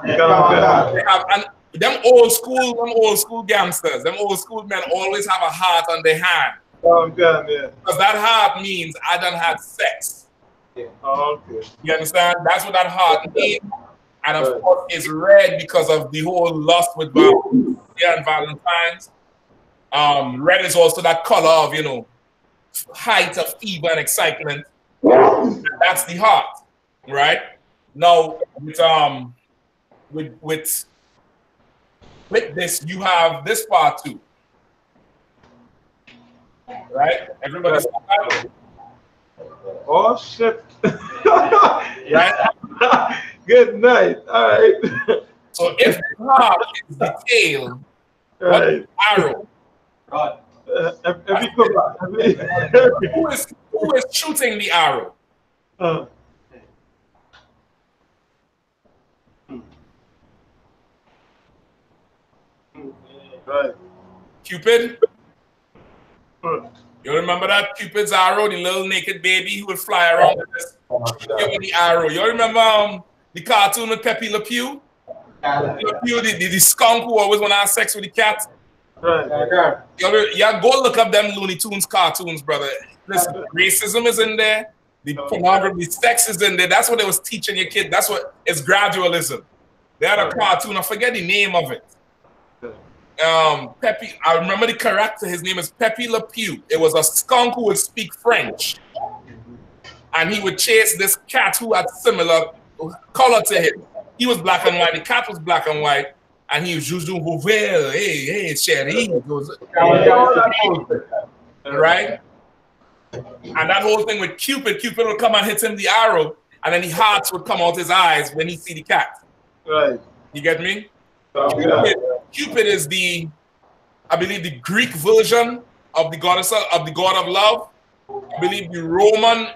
They have, and them old school gangsters, them old school men always have a heart on their hand. Because that heart means I done had sex. Yeah. Okay. You understand? That's what that heart means. And of course, it's red because of the whole lust with Valentine's and Valentine's. Red is also that color of, you know, height of fever and excitement. That's the heart, right? Now, with this, you have this part too, right? Everybody's oh shit! Right? Good night. All right. So if the heart is the tail, what is the arrow? God. Who is shooting the arrow? Right. Cupid? You remember that Cupid's arrow, the little naked baby who would fly around with this? The arrow. You remember the cartoon with Pepe Le Pew? Le Pew, the skunk who always want to have sex with the cat? Right. Yeah, go look up them Looney Tunes cartoons, brother. Listen, racism is in there. The pornography, sex is in there. That's what they was teaching your kid. That's what it's gradualism. They had a cartoon. I forget the name of it. Pepe. I remember the character. His name is Pepe Le Pew. It was a skunk who would speak French, and he would chase this cat who had similar color to him. He was black and white. The cat was black and white. and he was just doing well, hey, Sherry. Right? And that whole thing with Cupid would come and hit him the arrow, and then the hearts would come out his eyes when he see the cat. Right. You get me? Cupid is I believe the Greek version of the goddess of the god of love. I believe the Roman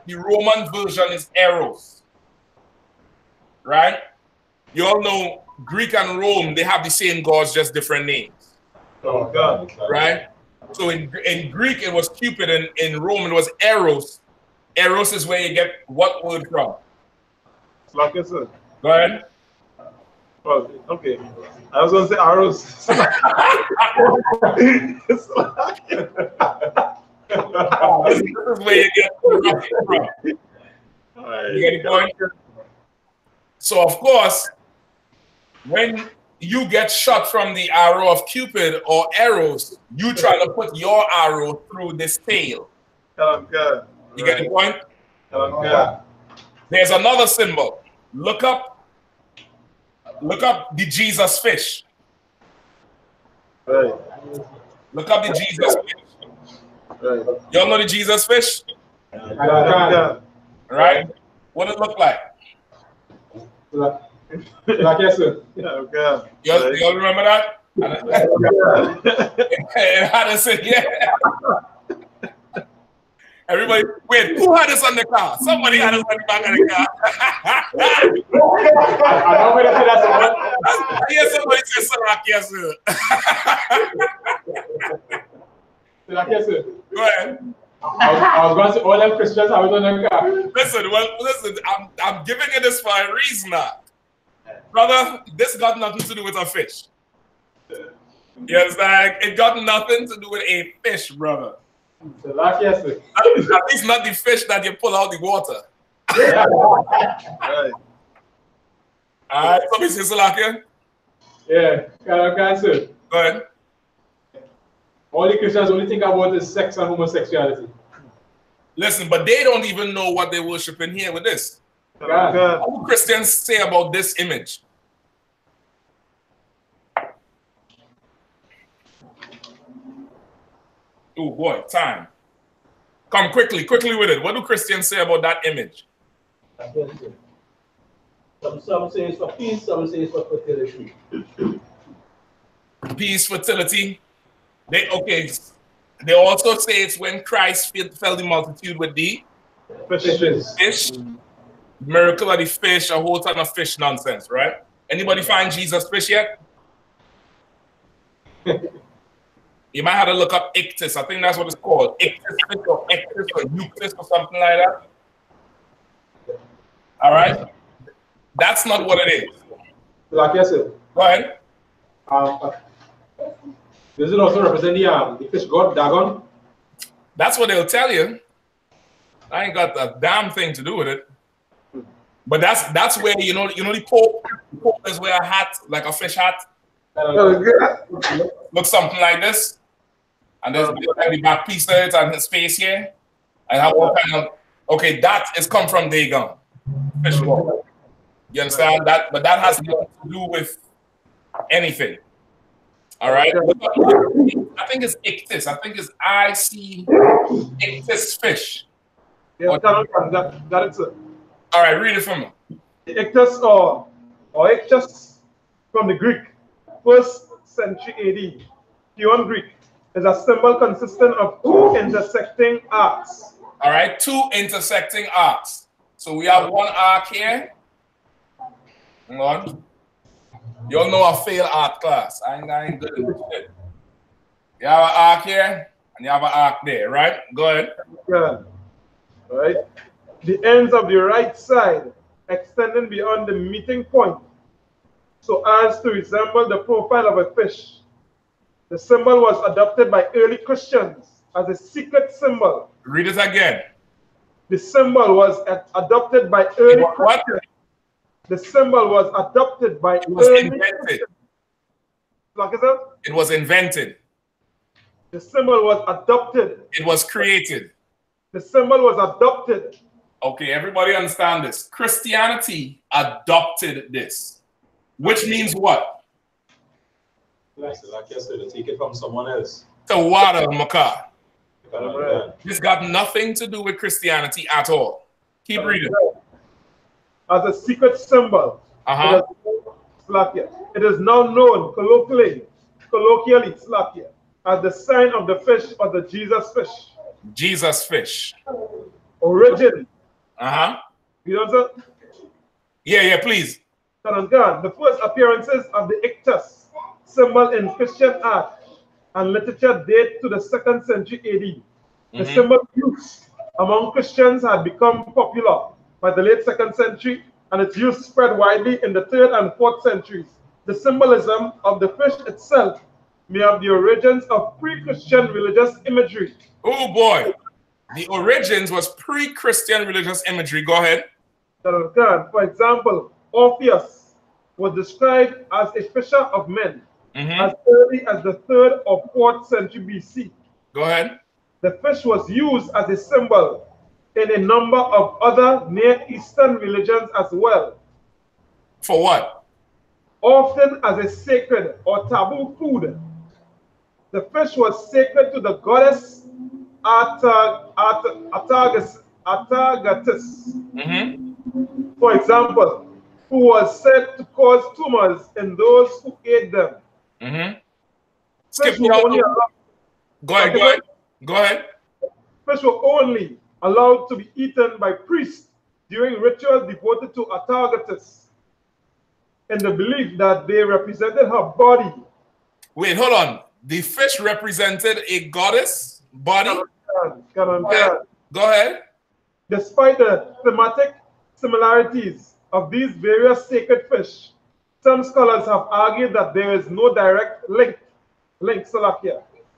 version is Eros. Right? You all know Greek and Rome, they have the same gods, just different names. Oh God. Right? So in Greek it was Cupid, and in Rome it was Eros. Eros is where you get what word from? Like I said. Go ahead. Oh, okay. I was gonna say arrows. This is where you get the rocket from. You get the point? So of course, when you get shot from the arrow of Cupid or Eros, you try to put your arrow through this tail. You get the point? There's another symbol. Look up the Jesus fish. Right. Look up the Jesus fish. Right. Y'all know the Jesus fish? Right? What it look like? Like yes, sir. Okay. Y'all remember that? And how to say, yeah. Everybody, wait, who had this on the car? Somebody had this on the back of the car. I know where to say that. Yes, somebody said Salak, yes, sir. Like yes, sir. Go ahead. I was going to say all them Christians I was on the car. Listen, I'm giving you this for a reason now. Brother, this got nothing to do with a fish. You understand? It got nothing to do with a fish, brother. Like yes, sir. At least not the fish that you pull out the water. Right. All right, somebody say Salakia? Yeah, can sir. Go ahead. All the Christians only think about is sex and homosexuality. Listen, but they don't even know what they worship in here with this. God. What do Christians say about this image? Oh boy, time. Come quickly with it. What do Christians say about that image? Some say it's for peace, some say it's for fertility. Peace, fertility. They also say it's when Christ fed the multitude with the fish. Miracle of the fish, a whole ton of fish nonsense, right? Anybody find Jesus fish yet? You might have to look up ictus. I think that's what it's called. Ictus fish or ictus or euctus or something like that. All right? That's not what it is. Like yes, sir. Go ahead. Does it also represent the fish god, Dagon? That's what they'll tell you. I ain't got a damn thing to do with it. But that's where you know the Pope does wear a hat, like a fish hat. Looks something like this. And there's like the back piece of it and his face here. And how all kind of that is come from Dagon. Fish god. You understand that? But that has nothing to do with anything. All right. I think it's ictus. I think it's ictus fish. Yeah, that is it. All right, read it for me. Ictus or ictus from the Greek, 1st century AD, pure Greek, is a symbol consisting of two intersecting arcs. All right, two intersecting arcs. So we have one arc here. Hang on. You all know I fail art class. I ain't good at this shit. You have an arc here, and you have an arc there, right? Go ahead. Yeah. Right. The ends of the right side extending beyond the meeting point, so as to resemble the profile of a fish. The symbol was adopted by early Christians as a secret symbol. Read it again. The symbol was adopted by early Christians. The symbol was adopted by early Christians. Like I said? It was invented. The symbol was adopted. It was created. The symbol was adopted. Okay, everybody understand this. Christianity adopted this, which means what? Like you said, take it from someone else. To water, Maka. This got nothing to do with Christianity at all. Keep reading. As a secret symbol, it is now known colloquially, as the sign of the fish or the Jesus fish. Jesus fish. Origin. You know, sir? Yeah, please. The first appearances of the ictus symbol in Christian art and literature date to the 2nd century AD. The symbol use among Christians had become popular by the late 2nd century, and its use spread widely in the 3rd and 4th centuries. The symbolism of the fish itself may have the origins of pre-Christian religious imagery. Oh boy, the origins was pre-Christian religious imagery. Go ahead. For example, Orpheus was described as a fisher of men as early as the 3rd or 4th century BC. Go ahead. The fish was used as a symbol in a number of other Near Eastern religions as well. For what? Often as a sacred or taboo food. The fish was sacred to the goddess Atargatis, for example, who was said to cause tumors in those who ate them. Skip me out. Go ahead. Fish were only allowed to be eaten by priests during rituals devoted to Atargatis, in the belief that they represented her body. Wait, hold on. The fish represented a goddess body? Go ahead. Despite the thematic similarities of these various sacred fish, some scholars have argued that there is no direct link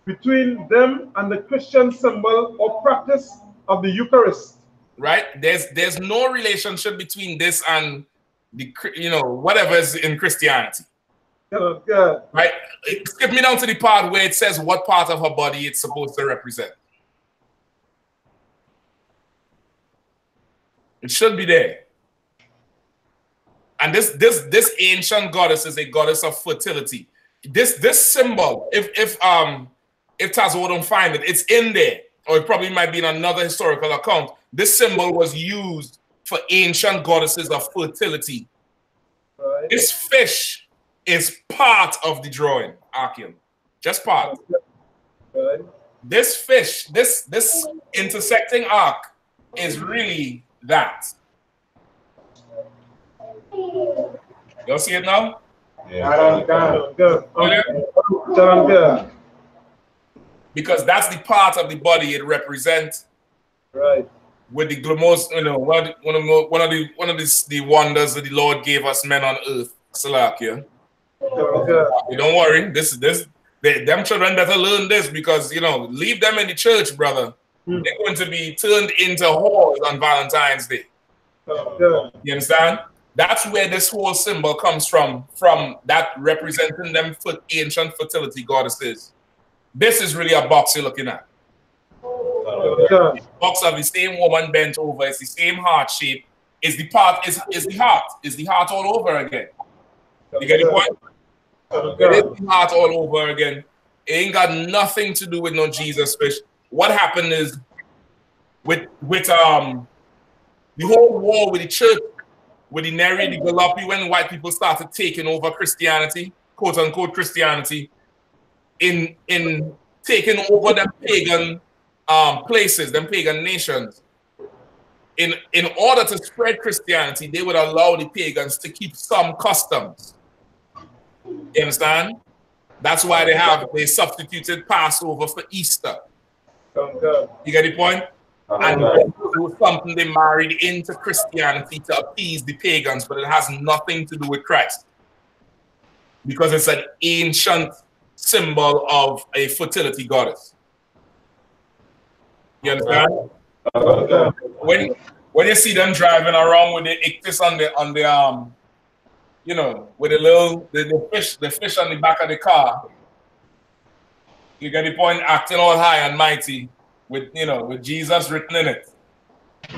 between them and the Christian symbol or practice of the Eucharist. Right? There's no relationship between this and the, whatever is in Christianity. Right? Skip me down to the part where it says what part of her body it's supposed to represent. It should be there. And this ancient goddess is a goddess of fertility. This symbol, if Tazo don't find it, it's in there, or it probably might be in another historical account. This symbol was used for ancient goddesses of fertility. Right. This fish is part of the drawing, Archeum. Just part. Right. This fish, this intersecting arc is really that. Y'all see it now? Yeah. Because that's the part of the body it represents. Right. With the most, one of the wonders that the Lord gave us men on earth. Salakia. Don't worry. Them children better learn this, because leave them in the church, brother. They're going to be turned into whores on Valentine's Day. You understand? That's where this whole symbol comes from that representing them for ancient fertility goddesses. This is really a box you're looking at. Box of the same woman bent over. It's the same heart shape. It's the part. It's the heart. It's the heart all over again. You get the point? It is the heart all over again. It ain't got nothing to do with no Jesus fish. What happened is with the whole war with the church, with the Neri, the Galapi, when white people started taking over Christianity, quote unquote Christianity, in taking over them pagan places, them pagan nations. In order to spread Christianity, they would allow the pagans to keep some customs. You understand? That's why they substituted Passover for Easter. You get the point? And it was something they married into Christianity to appease the pagans, but it has nothing to do with Christ. Because it's an ancient symbol of a fertility goddess. You understand? When you see them driving around with the ictus on the with the fish on the back of the car, you get the point, acting all high and mighty with Jesus written in it.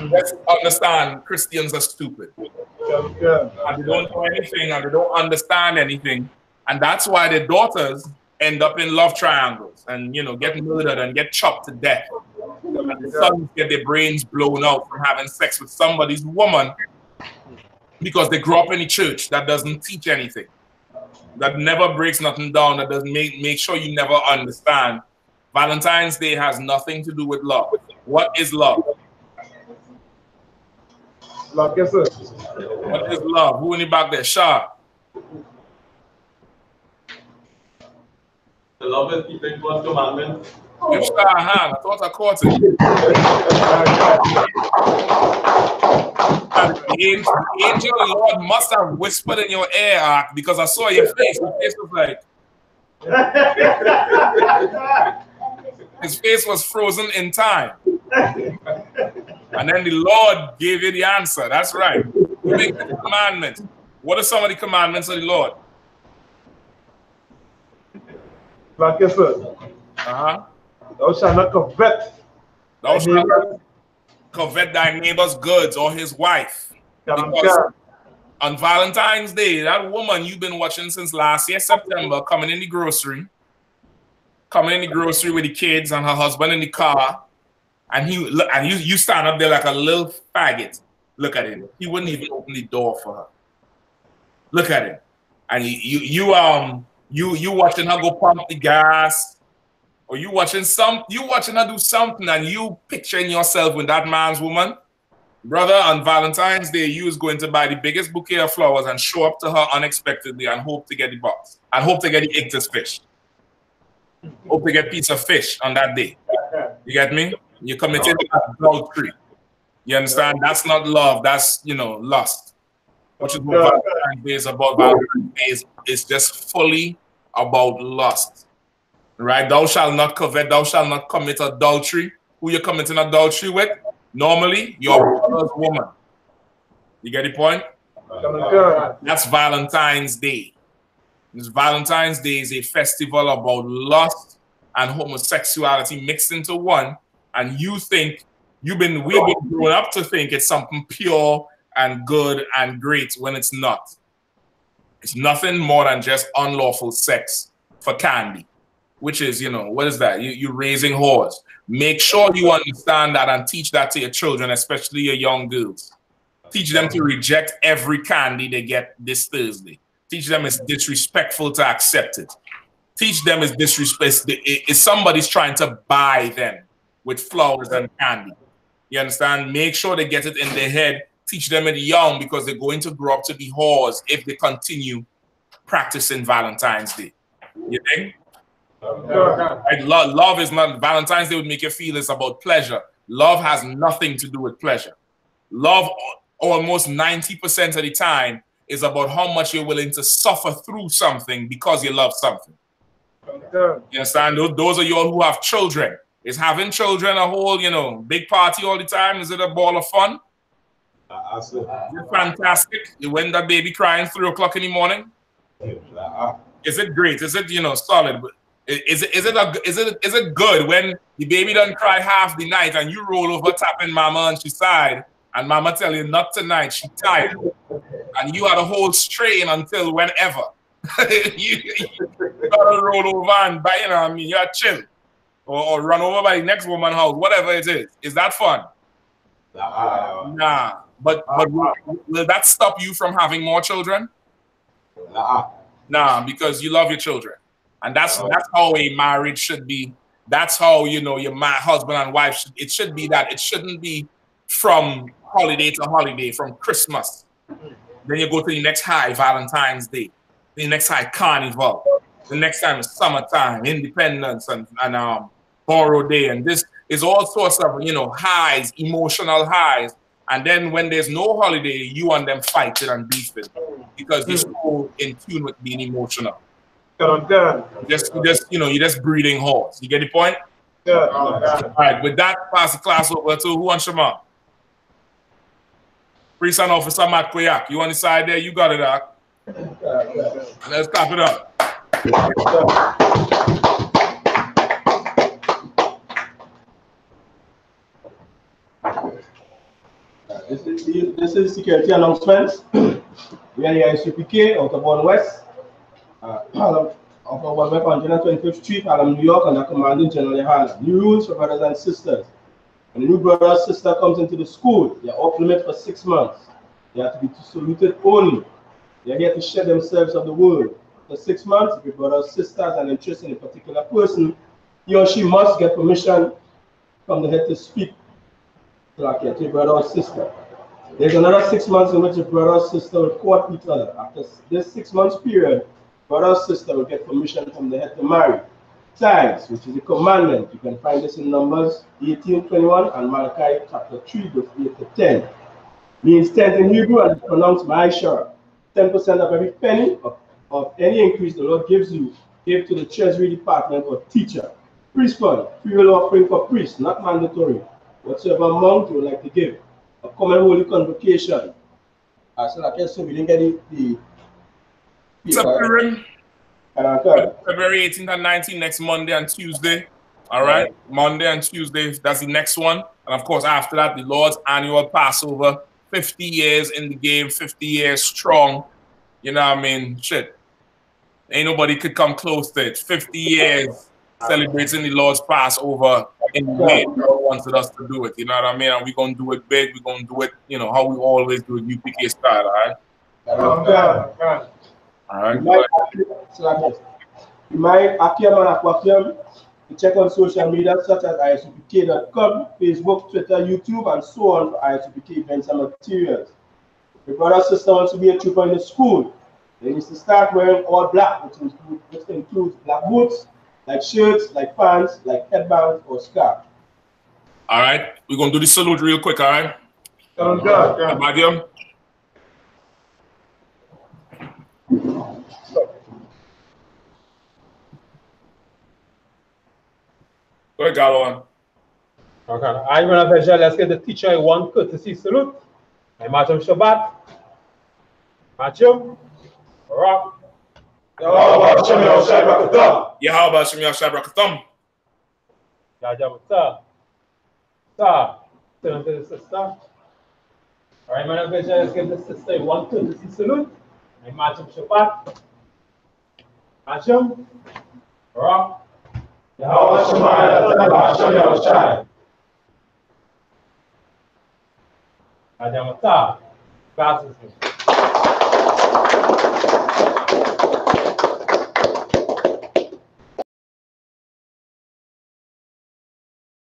Let's understand Christians are stupid. And they don't know anything, and they don't understand anything, And that's why their daughters end up in love triangles and, you know, get murdered and get chopped to death. And the sons get their brains blown out from having sex with somebody's woman because they grew up in a church that doesn't teach anything, that never breaks nothing down, that doesn't make sure you never understand. Valentine's Day has nothing to do with love. What is love? Love, yes, sir. What is love? Who in the back there? Shah. The love is keeping God's commandments. Give Shah a hand. I thought I caught it. And the angel of the Lord must have whispered in your ear, because I saw your face. Your face was like... His face was frozen in time. And then the Lord gave you the answer. That's right. You make the commandments. What are some of the commandments of the Lord? Like yes, sir. Thou shalt not covet. Thou shalt not covet thy neighbor's goods or his wife. Because on Valentine's Day, that woman you've been watching since last year, September, coming in the grocery with the kids and her husband in the car, and you stand up there like a little faggot. Look at him. He wouldn't even open the door for her. Look at him. And you watching her go pump the gas, or you watching her do something, and you picturing yourself with that man's woman. Brother, on Valentine's Day, you is going to buy the biggest bouquet of flowers and show up to her unexpectedly and hope to get the box, and hope to get the Ichthys fish. Hope to get a piece of fish on that day. You get me? You're committing adultery. You understand? That's not love. That's, you know, lust. Which is what Valentine's Day is about. Valentine's Day is just fully about lust. Right? Thou shalt not covet. Thou shalt not commit adultery. Who you're committing adultery with? Normally, your brother's woman. You get the point? That's Valentine's Day. This Valentine's Day is a festival about lust and homosexuality mixed into one, and you think we've been grown up to think it's something pure and good and great when it's not. It's nothing more than just unlawful sex for candy, which is, you know, what is that? You're raising whores. Make sure you understand that and teach that to your children, especially your young girls. Teach them to reject every candy they get this Thursday. Teach them it's disrespectful to accept it. Teach them it's disrespect. If somebody's trying to buy them with flowers and candy. You understand? Make sure they get it in their head. Teach them it young, because they're going to grow up to be whores if they continue practicing Valentine's Day. You think? Right? Love is not, Valentine's Day would make you feel it's about pleasure. Love has nothing to do with pleasure. Love, almost 90% of the time, is about how much you're willing to suffer through something because you love something. You understand? Those of you all who have children, is having children a whole, you know, big party all the time? Is it a ball of fun? Is it fantastic? When that baby crying 3 o'clock in the morning? Is it great? Is it, you know, solid? Is it good when the baby doesn't cry half the night and you roll over tapping mama on she side and mama tell you not tonight, she tired, and you had a whole strain until whenever you gotta roll over and buy, you know what I mean, you're chill or run over by the next woman's house, whatever it is. Is that fun? Nah. But will that stop you from having more children? Nah, because you love your children. And that's how a marriage should be. That's how, you know, your husband and wife, it should be that. It shouldn't be from holiday to holiday, from Christmas. Then you go to the next high, Valentine's Day. The next high, Carnival. The next time is summertime, Independence, and Borrow Day. And this is all sorts of, you know, highs, emotional highs. And then when there's no holiday, you and them fighting and beefing because you're so in tune with being emotional. Just you know, you're just breeding horse. You get the point? Yeah. All right, with that, pass the class over to who on Shema? Priest and Officer Matt Koyak. You on the side there? You got it, Doc. Let's clap it up. This is security announcements. We are the I.S.U.P.K out of Vorenus. of 125th Street, Harlem, New York, under Commanding General Yahanna. New rules for brothers and sisters. When a new brother or sister comes into the school, they are off limit for 6 months. They have to be saluted only. They are here to share themselves of the world. For 6 months, if your brother or sister has an interest in a particular person, he or she must get permission from the head to speak to your brother or sister. There's another 6 months in which a brother or sister will court each other. After this 6 months period, brother or sister will get permission from the head to marry. Tithes, which is a commandment. You can find this in Numbers 18:21 and Malachi chapter 3, verse 8 to 10. Means 10th in Hebrew and pronounced Ma'ashar. 10% of every penny of any increase the Lord gives you, give to the treasury department or teacher. Priest fund, free will offering for priests, not mandatory. Whatsoever amount you would like to give. A common holy convocation. So like I said, we didn't get the February 18th and 19th, next Monday and Tuesday. All right, yeah. Monday and Tuesday, that's the next one. And of course, after that, the Lord's annual Passover. 50 years in the game, 50 years strong. You know what I mean? Shit. Ain't nobody could come close to it. 50 years celebrating the Lord's Passover in the way God wanted us to do it. You know what I mean? And we're going to do it big. We're going to do it, you know, how we always do it, UPK style, all right? All right. You might check on social media such as ISUPK.com, Facebook, Twitter, YouTube, and so on for ISUPK events and materials. If your brother or sister wants to be a trooper in the school, they need to start wearing all black, which includes black boots, like shirts, like pants, like headbands, or scarf. All right, we're going to do the salute real quick, all right? Sounds good. Medium. Go ahead, Galwan. Okay. I'm going to measure. Let's get the teacher one courtesy salute. And Matthew Shabbat. Matthew. Rock. Yahweh Hashem Yahushai Brakatham. Yahweh Hashem Yahushai Brakatham. Yajamata. Sir. Turn to the sister. All right, man. Let's give the sister one courtesy salute. And Matthew Shabbat. Matthew. Rock. Yahweh Hashem Yahushai. Yajamata. Glasses.